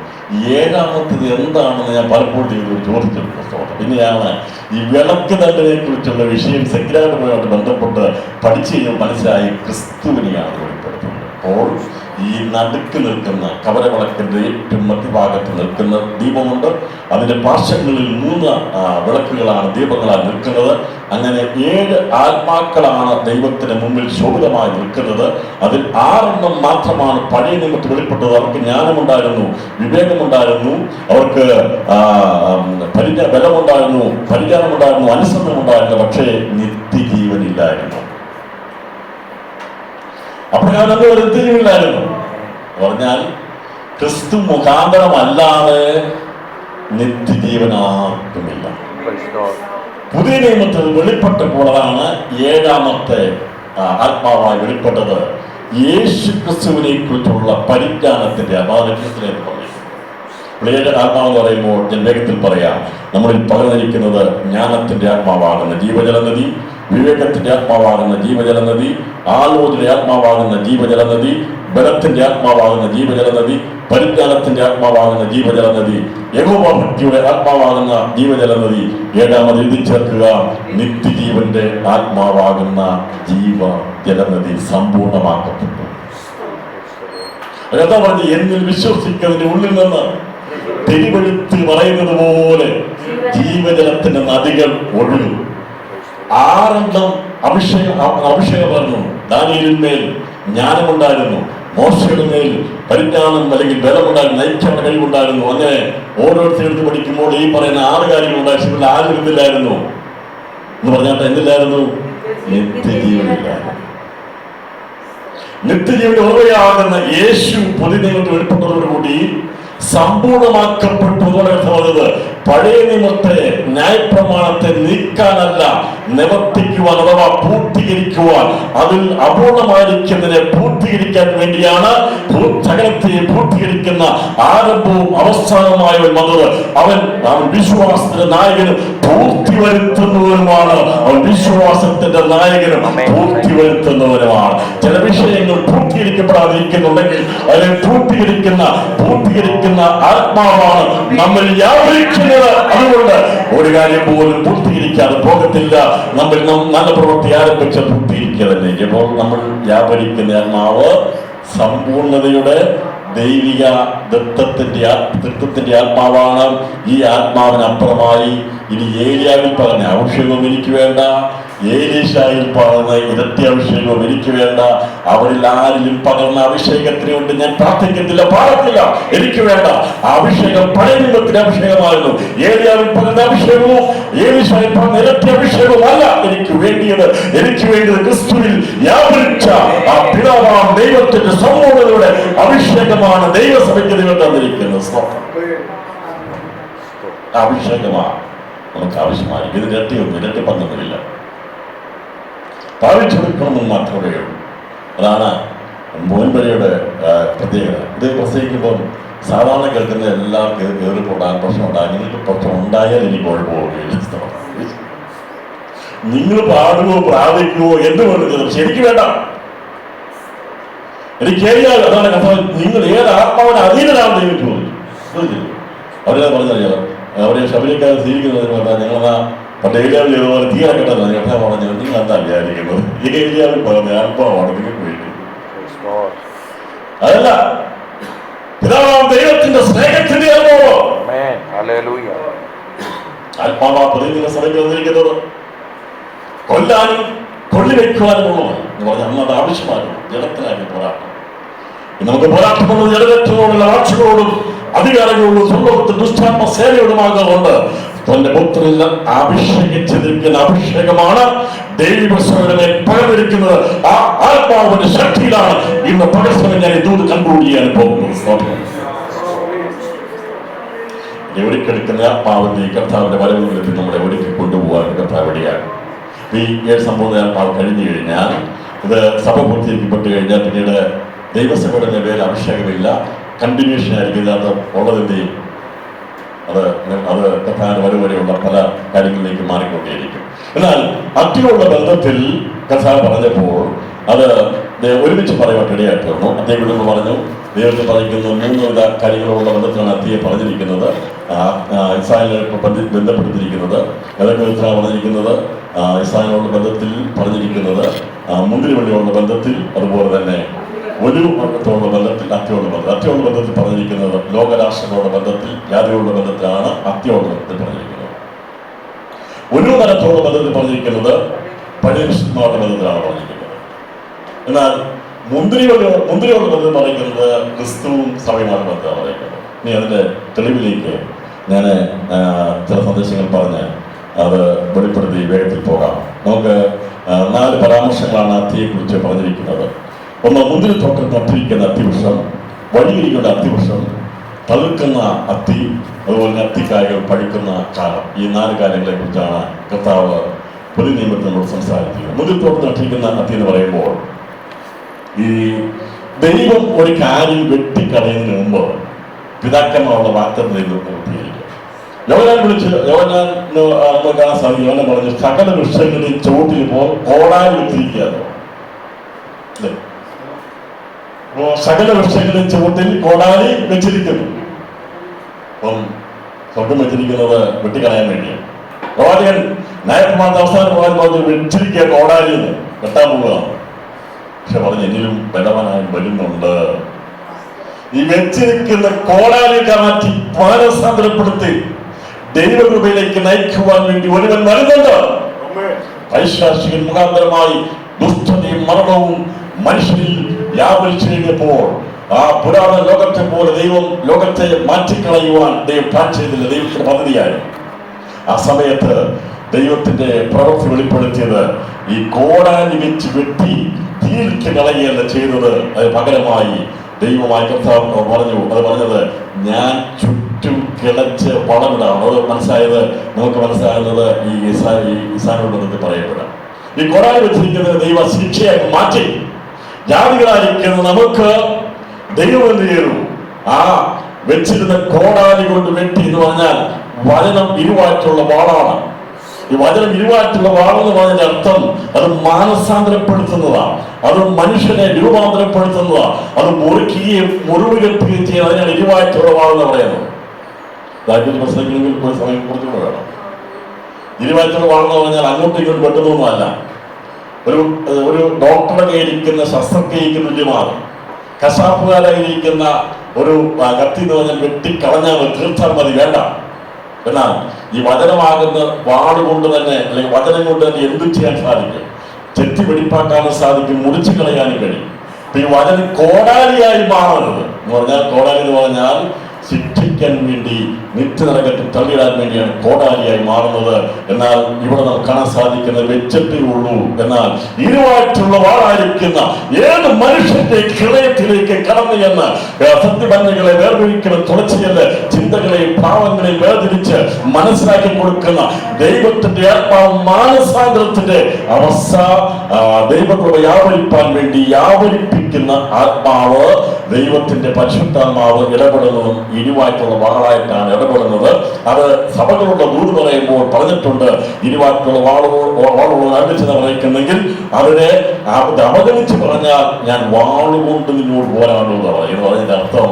7ാമത്തത് എന്താണെന്ന് ഞാൻ പലപ്പോഴും ദൈവത്തോട് ചോദിച്ചിട്ടുണ്ട് പുസ്തകത്തിൽ. പിന്നെയാണ് ഈ വിളക്ക് തണ്ടിനെ കുറിച്ചുള്ള വിഷയം സെക്യുലറുമായിട്ട് ബന്ധപ്പെട്ട് പഠിച്ചു കഴിഞ്ഞാൽ മനസ്സിലായി ക്രിസ്തുവിനെയാണ് വെളിപ്പെടുത്തുന്നത്. അപ്പോൾ ഈ നടുക്ക് നിൽക്കുന്ന കവരവിളക്കിന്റെ ഏറ്റവും മധ്യഭാഗത്ത് നിൽക്കുന്ന ദീപമുണ്ട്. അതിന്റെ പാർശ്വങ്ങളിൽ 3 വിളക്കുകളാണ്, ദീപങ്ങളാണ് നിൽക്കുന്നത്. അങ്ങനെ 7 ആത്മാക്കളാണ് ദൈവത്തിന് മുമ്പിൽ ശോഭിതമായി നിൽക്കുന്നത്. അതിൽ 6 മാത്രമാണ് പഴയ നിയമത്തിൽ വെളിപ്പെട്ടത്. അവർക്ക് ജ്ഞാനമുണ്ടായിരുന്നു, വിവേകമുണ്ടായിരുന്നു, അവർക്ക് ബലമുണ്ടായിരുന്നു, പരിജ്ഞാനമുണ്ടായിരുന്നു, അനുസരണമുണ്ടായിരുന്നു, പക്ഷേ നിത്യജീവനില്ലായിരുന്നു. അപ്രകാരം നിത്യജീവനില്ലായിരുന്നു പറഞ്ഞാൽ ക്രിസ്തു മുഖാന്തരമല്ലാതെ നിത്യജീവൻ ആർക്കുമില്ല. പുതിയ നിയമത്തിൽ വെളിപ്പെട്ടപ്പോഴാണ് 7ാമത്തെ ആത്മാവായി വെളിപ്പെട്ടത് യേശു ക്രിസ്തുവിനെ കുറിച്ചുള്ള പരിജ്ഞാനത്തിന്റെ അപാരത്തിലേക്ക് പറഞ്ഞു. 7 ആത്മാവെന്ന് പറയുമ്പോൾ ഞാൻ വേഗത്തിൽ പറയാം. നമ്മളിൽ പകർന്നിരിക്കുന്നത് ജ്ഞാനത്തിന്റെ ആത്മാവാകുന്ന ജീവജലനദി, വിവേകത്തിന്റെ ആത്മാവാകുന്ന ജീവജലനദി, ആലോചന ആത്മാവാകുന്ന ജീവജലനദി, ബലത്തിന്റെ ആത്മാവാകുന്ന ജീവജലനദി, പരിജ്ഞാനത്തിന്റെ ആത്മാവാകുന്ന ജീവജലനദി, യഹോവ ഭക്തിയുടെ ആത്മാവാകുന്ന ജീവജലനദി, 7ാമത് എഴുതി ചേർക്കുക നിത്യജീവന്റെ ആത്മാവാകുന്ന ജീവജലനദി സമ്പൂർണമാക്കപ്പെട്ടു. അതാ പറഞ്ഞ് എന്നിൽ വിശ്വസിക്കുന്നതിന്റെ ഉള്ളിൽ നിന്ന് തെരുവെടുത്ത് പറയുന്നത് പോലെ ജീവജലത്തിന്റെ നദികൾ ഒഴുകും. 6 അഭിഷേകം പറഞ്ഞു. ദാനിയേലിന്മേൽ ജ്ഞാനമുണ്ടായിരുന്നു, മോശയുടെ മേൽ പരിജ്ഞാനം അല്ലെങ്കിൽ ബലമുണ്ടായിരുന്നു, നയിക്കാനുള്ള കഴിവുണ്ടായിരുന്നു. അങ്ങനെ ഓരോരുത്തരെടുത്ത് പഠിക്കുമ്പോൾ ഈ പറയുന്ന 6 കാര്യങ്ങളുണ്ടായിരുന്നു. ആരും എന്തില്ലായിരുന്നു എന്ന് പറഞ്ഞാൽ എന്തില്ലായിരുന്നു? നിത്യജീവനില്ലായിരുന്നു. നിത്യജീവന്റെ ഉറവയാകുന്ന യേശു പുതിയ നിയമത്തിൽ വെളിപ്പെട്ടതോടുകൂടി സമ്പൂർണമാക്കപ്പെട്ടു പറഞ്ഞത്. പഴയ നിയമത്തെ ന്യായപ്രമാണത്തെ നീക്കാനല്ല, നിവർത്തിക്കുവാൻ അഥവാ പൂർത്തീകരിക്കുവാൻ, അതിൽ അപൂർണമായിരിക്കുന്നതിനെ പൂർത്തീകരിക്കാൻ വേണ്ടിയാണ് സകലത്തെ പൂർത്തീകരിക്കുന്ന ആരംഭവും അവസാനമായവൻ വന്നത്. അവൻ വിശ്വാസത്തിന്റെ നായകനും പൂർത്തി വരുത്തുന്നവനുമാണ്. അവൻ വിശ്വാസത്തിന്റെ നായകനും പൂർത്തി വരുത്തുന്നവനുമാണ്. ചില വിഷയങ്ങൾ പൂർത്തീകരിക്കപ്പെടാതിരിക്കുന്നുണ്ടെങ്കിൽ അതിനെ പൂർത്തീകരിക്കുന്ന ആത്മാവാണ് നമ്മൾ വ്യാപരിക്കുന്നത്. അതുകൊണ്ട് ഒരു കാര്യം പോലും പൂർത്തീകരിക്കാതെ പോകത്തില്ല. നമ്മൾ നല്ല പ്രവൃത്തി ആരംഭിച്ച പൂർത്തീകരിക്കുക തന്നെ. ഇപ്പോൾ നമ്മൾ വ്യാപരിക്കുന്ന ആത്മാവ് സമ്പൂർണതയുടെ ദൈവിക തൃത്വത്തിന്റെ ആത്മാവാണ്. ഈ ആത്മാവിനപ്പുറമായി ഇനി ഏലിയാവിൽ പറഞ്ഞ അഭിഷേകവും എനിക്ക് വേണ്ട, ഏലീശായിൽ പകർന്ന ഇരട്ടി അഭിഷേകവും എനിക്ക് വേണ്ട. അവരിൽ ആരിലും പകർന്ന അഭിഷേകത്തിന് കൊണ്ട് ഞാൻ പ്രാർത്ഥിക്കത്തില്ല, പാടത്തില്ല, എനിക്ക് വേണ്ട. ആ അഭിഷേകം പഴയ നിയമത്തിന്റെ അഭിഷേകമായിരുന്നു. ഏലിയാവിൽ പകർന്ന അഭിഷേകവും ഏലീശായിൽ പകർന്ന ഇരട്ടി അഭിഷേകവും അല്ല എനിക്ക് വേണ്ടിയത്. ക്രിസ്തുവിൽ വ്യാപരിച്ച ആ പിതാവാം ദൈവത്തിന്റെ സമ്പൂർണ്ണതയുടെ അഭിഷേകമാണ് ദൈവസഭയ്ക്ക് ദൈവം തന്നിരിക്കുന്നത്. അഭിഷേകമാണ് നമുക്ക് ആവശ്യമായി. ഇതിന് ഇരട്ടി പങ്കൊന്നുമില്ല, ഭാവിച്ചെടുക്കണമെന്ന് മാത്രമേ ഉള്ളൂ. അതാണ് മോൻപരയുടെ പ്രത്യേകത. ഇത് പ്രസംഗിക്കുമ്പം സാധാരണ കേൾക്കുന്ന എല്ലാവർക്കും കയറിപ്പോണ്ടാൻ പ്രശ്നം ഉണ്ടാകും. നിങ്ങൾക്ക് പ്രശ്നം ഉണ്ടായാൽ എനിക്ക് കുഴപ്പമില്ല. നിങ്ങൾ പാടുകയോ പ്രാപിക്കുവോ എന്ത് വേണ്ടത് ശരിക്കും വേണ്ട, എനിക്ക് ഏരിയാൽ. അതാണ് കഥ. നിങ്ങൾ ഏത് ആത്മാവിന് അധീനരാണ് ദൈവം ചോദിച്ചു. അവരെ പറഞ്ഞറിയാം, അവരെ ശബരിക്കാരെ സ്വീകരിക്കുന്നതിന് പറഞ്ഞാൽ ഞങ്ങളാ പണ്ട് ഏരിയാവിൽ ചെയ്തപോലെ തീരക്കെട്ടല്ല. കഥ പറഞ്ഞു നിങ്ങൾ എന്താ വിചാരിക്കുന്നത്? ഏരിയാവിൽ പറഞ്ഞ ആത്മാവാണ് നിങ്ങൾക്ക് വേണ്ടി. അതല്ല, പിതാവാം ദൈവത്തിന്റെ സ്നേഹത്തിന്റെ ആത്മാവാ പ്രതിനിധി സഭയ്ക്ക് വന്നിരിക്കുന്നത്. കൊല്ലാനും കൊള്ളിവെക്കുവാനുമുള്ളവൻ എന്ന് പറഞ്ഞാൽ അന്നത് ആവശ്യമായിരുന്നു. ജലത്തിനായിരുന്നു പോരാട്ടം. നമുക്ക് പോരാട്ടമുള്ളത് ജലരക്ഷകളോടുള്ള വാഴ്ചകളോടും അധികാരങ്ങളോടും സ്വന്തത്തിൽ ദുഷ്ടാത്മ സേനയോടുമാകുകൊണ്ട് തന്റെ പുത്രനിൽ അഭിഷേകിച്ചിരിക്കുന്ന അഭിഷേകമാണ് ദൈവസഭയുടെ പകർന്നിരിക്കുന്നത്. ആ ആത്മാവിന്റെ ശക്തിയിലാണ് ഇന്ന് പകർച്ചവൻ ഞാൻ ഇതോട് കണ്ടുകൂടിയാൻ പോകുന്നത്. ഒരുക്കെടുക്കുന്ന ആത്മാവിന്റെ കർത്താവിന്റെ വരവുകളിൽ നമ്മളെ ഒരുക്കി കൊണ്ടുപോകാൻ കർത്താവ് വഴിയാണ്. ഈ 7 സംഭവം ആത്മാവ് കഴിഞ്ഞു കഴിഞ്ഞാൽ, ഇത് സഭ പൂർത്തീകരിക്കപ്പെട്ട് കഴിഞ്ഞാൽ പിന്നീട് ദൈവസഭയുടെ പേര് അഭിഷേകമില്ല, കണ്ടിന്യൂഷൻ ആയിരിക്കും. അത് ഉള്ളതിൻ്റെയും അത് കർത്താവിന്റെ വരെയുള്ള പല കാര്യങ്ങളിലേക്ക് മാറിക്കൊണ്ടേയിരിക്കും. എന്നാൽ അത്തിയുള്ള ബന്ധത്തിൽ കർത്താവ് പറഞ്ഞപ്പോൾ അത് ഒരുമിച്ച് പറയുവാൻ ഇടയായിത്തീർന്നു. അദ്ദേഹം പറഞ്ഞു, ദൈവത്തിൽ പറഞ്ഞിരിക്കുന്ന 3 വിധ കാര്യങ്ങളുള്ള ബന്ധത്തിലാണ് അത്തിയെ പറഞ്ഞിരിക്കുന്നത്. ഇസ്രായേലിനെ ബന്ധപ്പെടുത്തിയിരിക്കുന്നത് ഏതൊക്കെ വിധത്തിലാണ് പറഞ്ഞിരിക്കുന്നത്? ഇസ്രായേലിനുള്ള ബന്ധത്തിൽ പറഞ്ഞിരിക്കുന്നത് മുന്തിരി വള്ളിയുള്ള ബന്ധത്തിൽ, അതുപോലെ തന്നെ ഒരു മരണത്തോടുള്ള ബന്ധത്തിൽ, അത്തിയുള്ള ബന്ധത്തിൽ പറഞ്ഞിരിക്കുന്നത് ലോകരാഷ്ട്രങ്ങളുടെ ബന്ധത്തിൽ, ജാതികളുടെ ബന്ധത്തിലാണ് അത്തിയുള്ള ബന്ധത്തിൽ പറഞ്ഞിരിക്കുന്നത്. ഒരു മരത്തോടുള്ള ബന്ധത്തിൽ പറഞ്ഞിരിക്കുന്നത് പഴയ വിശുദ്ധന്മാരുടെ ബന്ധത്തിലാണ് പറഞ്ഞിരിക്കുന്നത്. എന്നാൽ മുന്തിരിയുള്ള ബന്ധം പറയുന്നത് ക്രിസ്തുവും സഭയുമാണ് ബന്ധമാണ് പറയുന്നത്. ഇനി അതിന്റെ തെളിവിലേക്ക് ഞാൻ ചില സന്ദേശങ്ങൾ പറഞ്ഞ് അത് വെളിപ്പെടുത്തി വേഗത്തിൽ പോകാം. നമുക്ക് 4 പരാമർശങ്ങളാണ് അത്തിയെക്കുറിച്ച് പറഞ്ഞിരിക്കുന്നത്. ഒന്ന്, മുന്തിരിത്തോട്ടം നട്ടിരിക്കുന്ന അത്തിവൃക്ഷം, വഴിയിരിക്കുന്ന അത്തിവൃക്ഷം, തളിർക്കുന്ന അത്തി, അതുപോലെ അത്തിക്കായകൾ പഴുക്കുന്ന കാലം. ഈ 4 കാര്യങ്ങളെ കുറിച്ചാണ് കർത്താവ് പുതിയ നിയമത്തിൽ നമ്മൾ സംസാരിക്കുന്നത്. മുന്തിരിത്തോട്ടം നട്ടിരിക്കുന്ന അത്തി എന്ന് പറയുമ്പോൾ ഈ ദൈവം ഒരു കാര്യം വെട്ടിക്കളയുന്നതിന് മുമ്പ് പിതാക്കന്മാരുടെ വാഗ്ദത്തം പൂർത്തീകരിക്കും. യോഹന്നാൻ നമുക്ക് കാണാൻ സാധിക്കും. യോഹന്നാൻ പറഞ്ഞു, സകല വൃക്ഷങ്ങളുടെയും ചുവട്ടിൽ ഇപ്പോൾ കോടാലി വെച്ചിരിക്കുകയാണ്. സകല വൃക്ഷങ്ങളുടെയും ചുവട്ടിൽ കോടാലി വെച്ചിരിക്കുന്നു. അപ്പം സ്വർഗം വെച്ചിരിക്കുന്നത് വെട്ടിക്കളയാൻ വേണ്ടിയാണ്. പ്രവാചകൻ ന്യായപ്രമാണത്തിന്റെ അവസാന പ്രവാചകൻ പറഞ്ഞു, വെച്ചിരിക്കുക കോടാലി എന്ന്, വെട്ടാൻ പോവുകയാണ്. പക്ഷെ പറഞ്ഞു, എന്നിലും ബലവാനായി വരുന്നുണ്ട്. ഈ വെച്ചിരിക്കുന്ന കോടാലിയൊക്കെ മാറ്റി മാനസാന്തരപ്പെടുത്തി ദൈവകൃപയിലേക്ക് നയിക്കുവാൻ വേണ്ടി ഒരുവൻ വരുന്നുണ്ട്. പൈശാചികൻ മുഖാന്തരമായി ദുഷ്ടതയും മരണവും മനുഷ്യരിൽ വ്യാപരിച്ചു കഴിഞ്ഞപ്പോൾ ആ പുരാതന ലോകത്തെ പോലെ ദൈവം ലോകത്തെ മാറ്റിക്കളയുവാൻ ദൈവം പ്ലാൻ ചെയ്തില്ല. ദൈവത്തിന്റെ പദ്ധതിയായി ആ സമയത്ത് ദൈവത്തിന്റെ പ്രവൃത്തി വെളിപ്പെടുത്തിയത് ഈ കോടാലി വെച്ച് വെട്ടി തീർത്ത് കളയുകയല്ല ചെയ്തത്. അത് പകരമായി ദൈവമായി കർത്താവ് പറഞ്ഞു, അത് പറഞ്ഞത് ഞാൻ ചുറ്റും കിളച്ച് വളമിടാണ്. അത് നമുക്ക് മനസ്സിലാകുന്നത് ഈ ഇസാനോട് പറയപ്പെടാം. ഈ കോടാലി വെച്ചിരിക്കുന്നത് ദൈവ ശിക്ഷയായി മാറ്റി ജാതികളായിരിക്കുന്ന നമുക്ക് ദൈവം എന്ത് ചെയ്തു? ആ വെച്ചിരുന്ന കോടാലി കൊണ്ട് വെട്ടി എന്ന് പറഞ്ഞാൽ വചനം ഇരുവാറ്റുള്ള വാളാണ്. ഈ വചനം ഇരുവാറ്റുള്ള വാളെന്ന് പറഞ്ഞതിന്റെ അർത്ഥം അത് മാനസാന്തരപ്പെടുത്തുന്നതാണ്, അത് മനുഷ്യനെ രൂപാന്തരപ്പെടുത്തുന്നതാണ്, അത് മുറിക്കുകയും മുറിവുകെട്ടുകയും ചെയ്യുക. അതിനാണ് ഇരുവാറ്റുള്ള വാളെന്ന് പറയുന്നത്. മനസ്സിലാക്കിയെങ്കിൽ ഒരു സമയം കുറച്ചുകൂടെ വേണം. ഇരുവാറ്റുള്ള വാളെന്ന് പറഞ്ഞാൽ അങ്ങോട്ടും ഇങ്ങോട്ടും വെട്ടുന്നൊന്നുമല്ല. ഒരു ഡോക്ടറെ കയ്യിരിക്കുന്ന ശസ്ത്രക്രിയയ്ക്ക് തുല്യമാണ്. കശാപ്പുകാരായിരിക്കുന്ന ഒരു കത്തി എന്ന് പറഞ്ഞാൽ വെട്ടിക്കളഞ്ഞാൽ തീർച്ചാൽ മതി, വേണ്ട. എന്നാൽ ഈ വചനമാകുന്ന വാളുകൊണ്ട് തന്നെ, അല്ലെങ്കിൽ വചനം കൊണ്ട് തന്നെ എന്തും ചെയ്യാൻ സാധിക്കും. ചെത്തി വെടിപ്പാക്കാനും സാധിക്കും, മുറിച്ചു കളയാനും കഴിയും. അപ്പൊ ഈ വചനം കോടാലിയായി മാറരുത് എന്ന് പറഞ്ഞാൽ, കോടാലി എന്ന് പറഞ്ഞാൽ ശിക്ഷിക്കാൻ വേണ്ടി നിത്യനരകത്തിൽ തള്ളിയിടാൻ വേണ്ടിയാണ് കോടാലിയായി മാറുന്നത്. എന്നാൽ ഇവിടെ നമുക്ക് കാണാൻ സാധിക്കുന്നത് വെച്ചിട്ടേ ഉള്ളൂ. എന്നാൽ ഇരുവായിട്ടുള്ള വാളായിരിക്കുന്ന ഏത് മനുഷ്യന്റെ ഹൃദയത്തിലേക്ക് കടന്നു എന്ന് സത്യബന്ധങ്ങളെ വേർതിരിക്കണം, തുളച്ചിയല് ചിന്തകളെയും ഭാവങ്ങളെയും വേർതിരിച്ച് മനസ്സിലാക്കി കൊടുക്കുന്ന ദൈവത്തിന്റെ ആത്മാവ്, മാനസാന്തരത്തിന്റെ അവസ്ഥ ദൈവകൃപ വ്യാപരിപ്പാൻ വേണ്ടി വ്യാപരിപ്പിക്കുന്ന ആത്മാവ്, ദൈവത്തിന്റെ പരിശുദ്ധാത്മാവ് ഇടപെടുന്നതും ഇരുവായിട്ടുള്ള വാളായിട്ടാണ് ഇടപെടുന്നത്. അത് സഭകളുടെ ദൂത് പറയുമ്പോൾ പറഞ്ഞിട്ടുണ്ട്, ഇരുവായിട്ടുള്ള വാളുകൾ ആരംഭിച്ചെന്ന് പറയുന്നെങ്കിൽ അതിനെ അവഗണിച്ച് പറഞ്ഞാൽ ഞാൻ വാളുകൊണ്ട് നിന്നോട് പോരാടുന്നതാണ് എന്ന് പറഞ്ഞതിന്റെ അർത്ഥം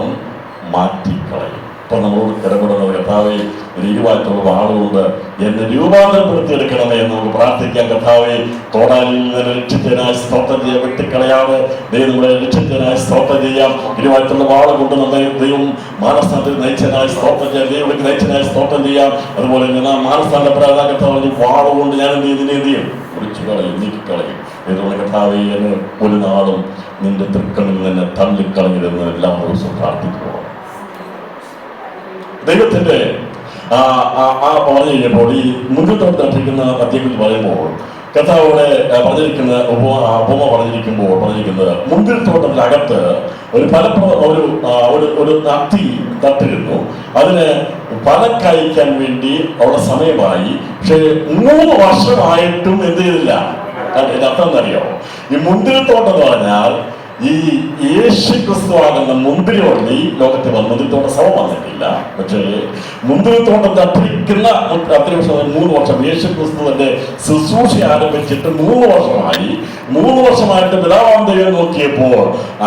മാറ്റിക്കളയും. ഇപ്പൊ നമ്മളോട് ഇടപെടുന്നത്, കർത്താവേ ഒരു ഇരുവായിട്ടുള്ള വാളുകൊണ്ട് എന്നെ രൂപാന്തരപ്പെടുത്തിയെടുക്കണമേ എന്ന് നമുക്ക് പ്രാർത്ഥിക്കാം. കർത്താവേ കോടാലിൽ നിന്ന് രക്ഷിച്ചതിനായി സ്തോത്രം ചെയ്യാം, വെട്ടിക്കളയാതെ ദൈവം നമ്മളെ രക്ഷിച്ചതിനായി സ്തോത്രം ചെയ്യാം. ഇരുവായിട്ടുള്ള വാള് കൊണ്ട് നമ്മെ ദൈവം മാനസ്ഥാനത്തിൽ നയിച്ചതിനായി സ്തോത്രം ചെയ്യാം, ദൈവത്തിലേക്ക് നയിച്ചതിനായി സ്തോത്രം ചെയ്യാം. അതുപോലെ തന്നെ മാനസ്ഥാനപ്പെടാതെ കർത്താവ് വാളുകൊണ്ട് ഞാൻ എന്ത് ചെയ്യും? കുറിച്ചു കളയും, നീക്കിക്കളയും. ഇതുകൊണ്ട് കർത്താവേ എന്നെ ഒരു നാളും നിന്റെ തൃക്കണ്ണിൽ തന്നെ തള്ളിക്കളഞ്ഞിരുന്ന് എല്ലാ ദിവസവും പ്രാർത്ഥിക്കുന്നു. ദൈവത്തിന്റെ പറഞ്ഞു കഴിഞ്ഞപ്പോൾ ഈ മുൻകൂട്ടം തട്ടിക്കുന്ന അധ്യയത്തിൽ പറയുമ്പോൾ കർത്താവോടെ പറഞ്ഞിരിക്കുന്ന ഉപമ പറഞ്ഞിരിക്കുന്നത് മുന്തിരിത്തോട്ടത്തിനകത്ത് ഒരു ഒരു അത്തി തട്ടിരുന്നു. അതിന് ഫലം കഴിക്കാൻ വേണ്ടി അവിടെ സമയമായി. പക്ഷെ 3 വർഷമായിട്ടും എന്ത് ചെയ്തില്ല. ഇതിന്റെ അർത്ഥം എന്നറിയോ? ഈ മുന്തിരിത്തോട്ടം എന്ന് പറഞ്ഞാൽ ഈ യേശു ക്രിസ്തുവാകുന്ന മുന്തിരിവള്ളി ലോകത്ത് മുന്തിരിത്തോട്ട സഭ വന്നിട്ടില്ല. പക്ഷേ മുന്തിരിത്തോട്ടത്തെ അത്തിരിക്കുന്ന 3 വർഷം യേശു ക്രിസ്തുവിന്റെ ശുശ്രൂഷ ആരംഭിച്ചിട്ട് 3 വർഷമായി. 3 വർഷമായിട്ട് പിതാവാം ദൈവം നോക്കിയപ്പോൾ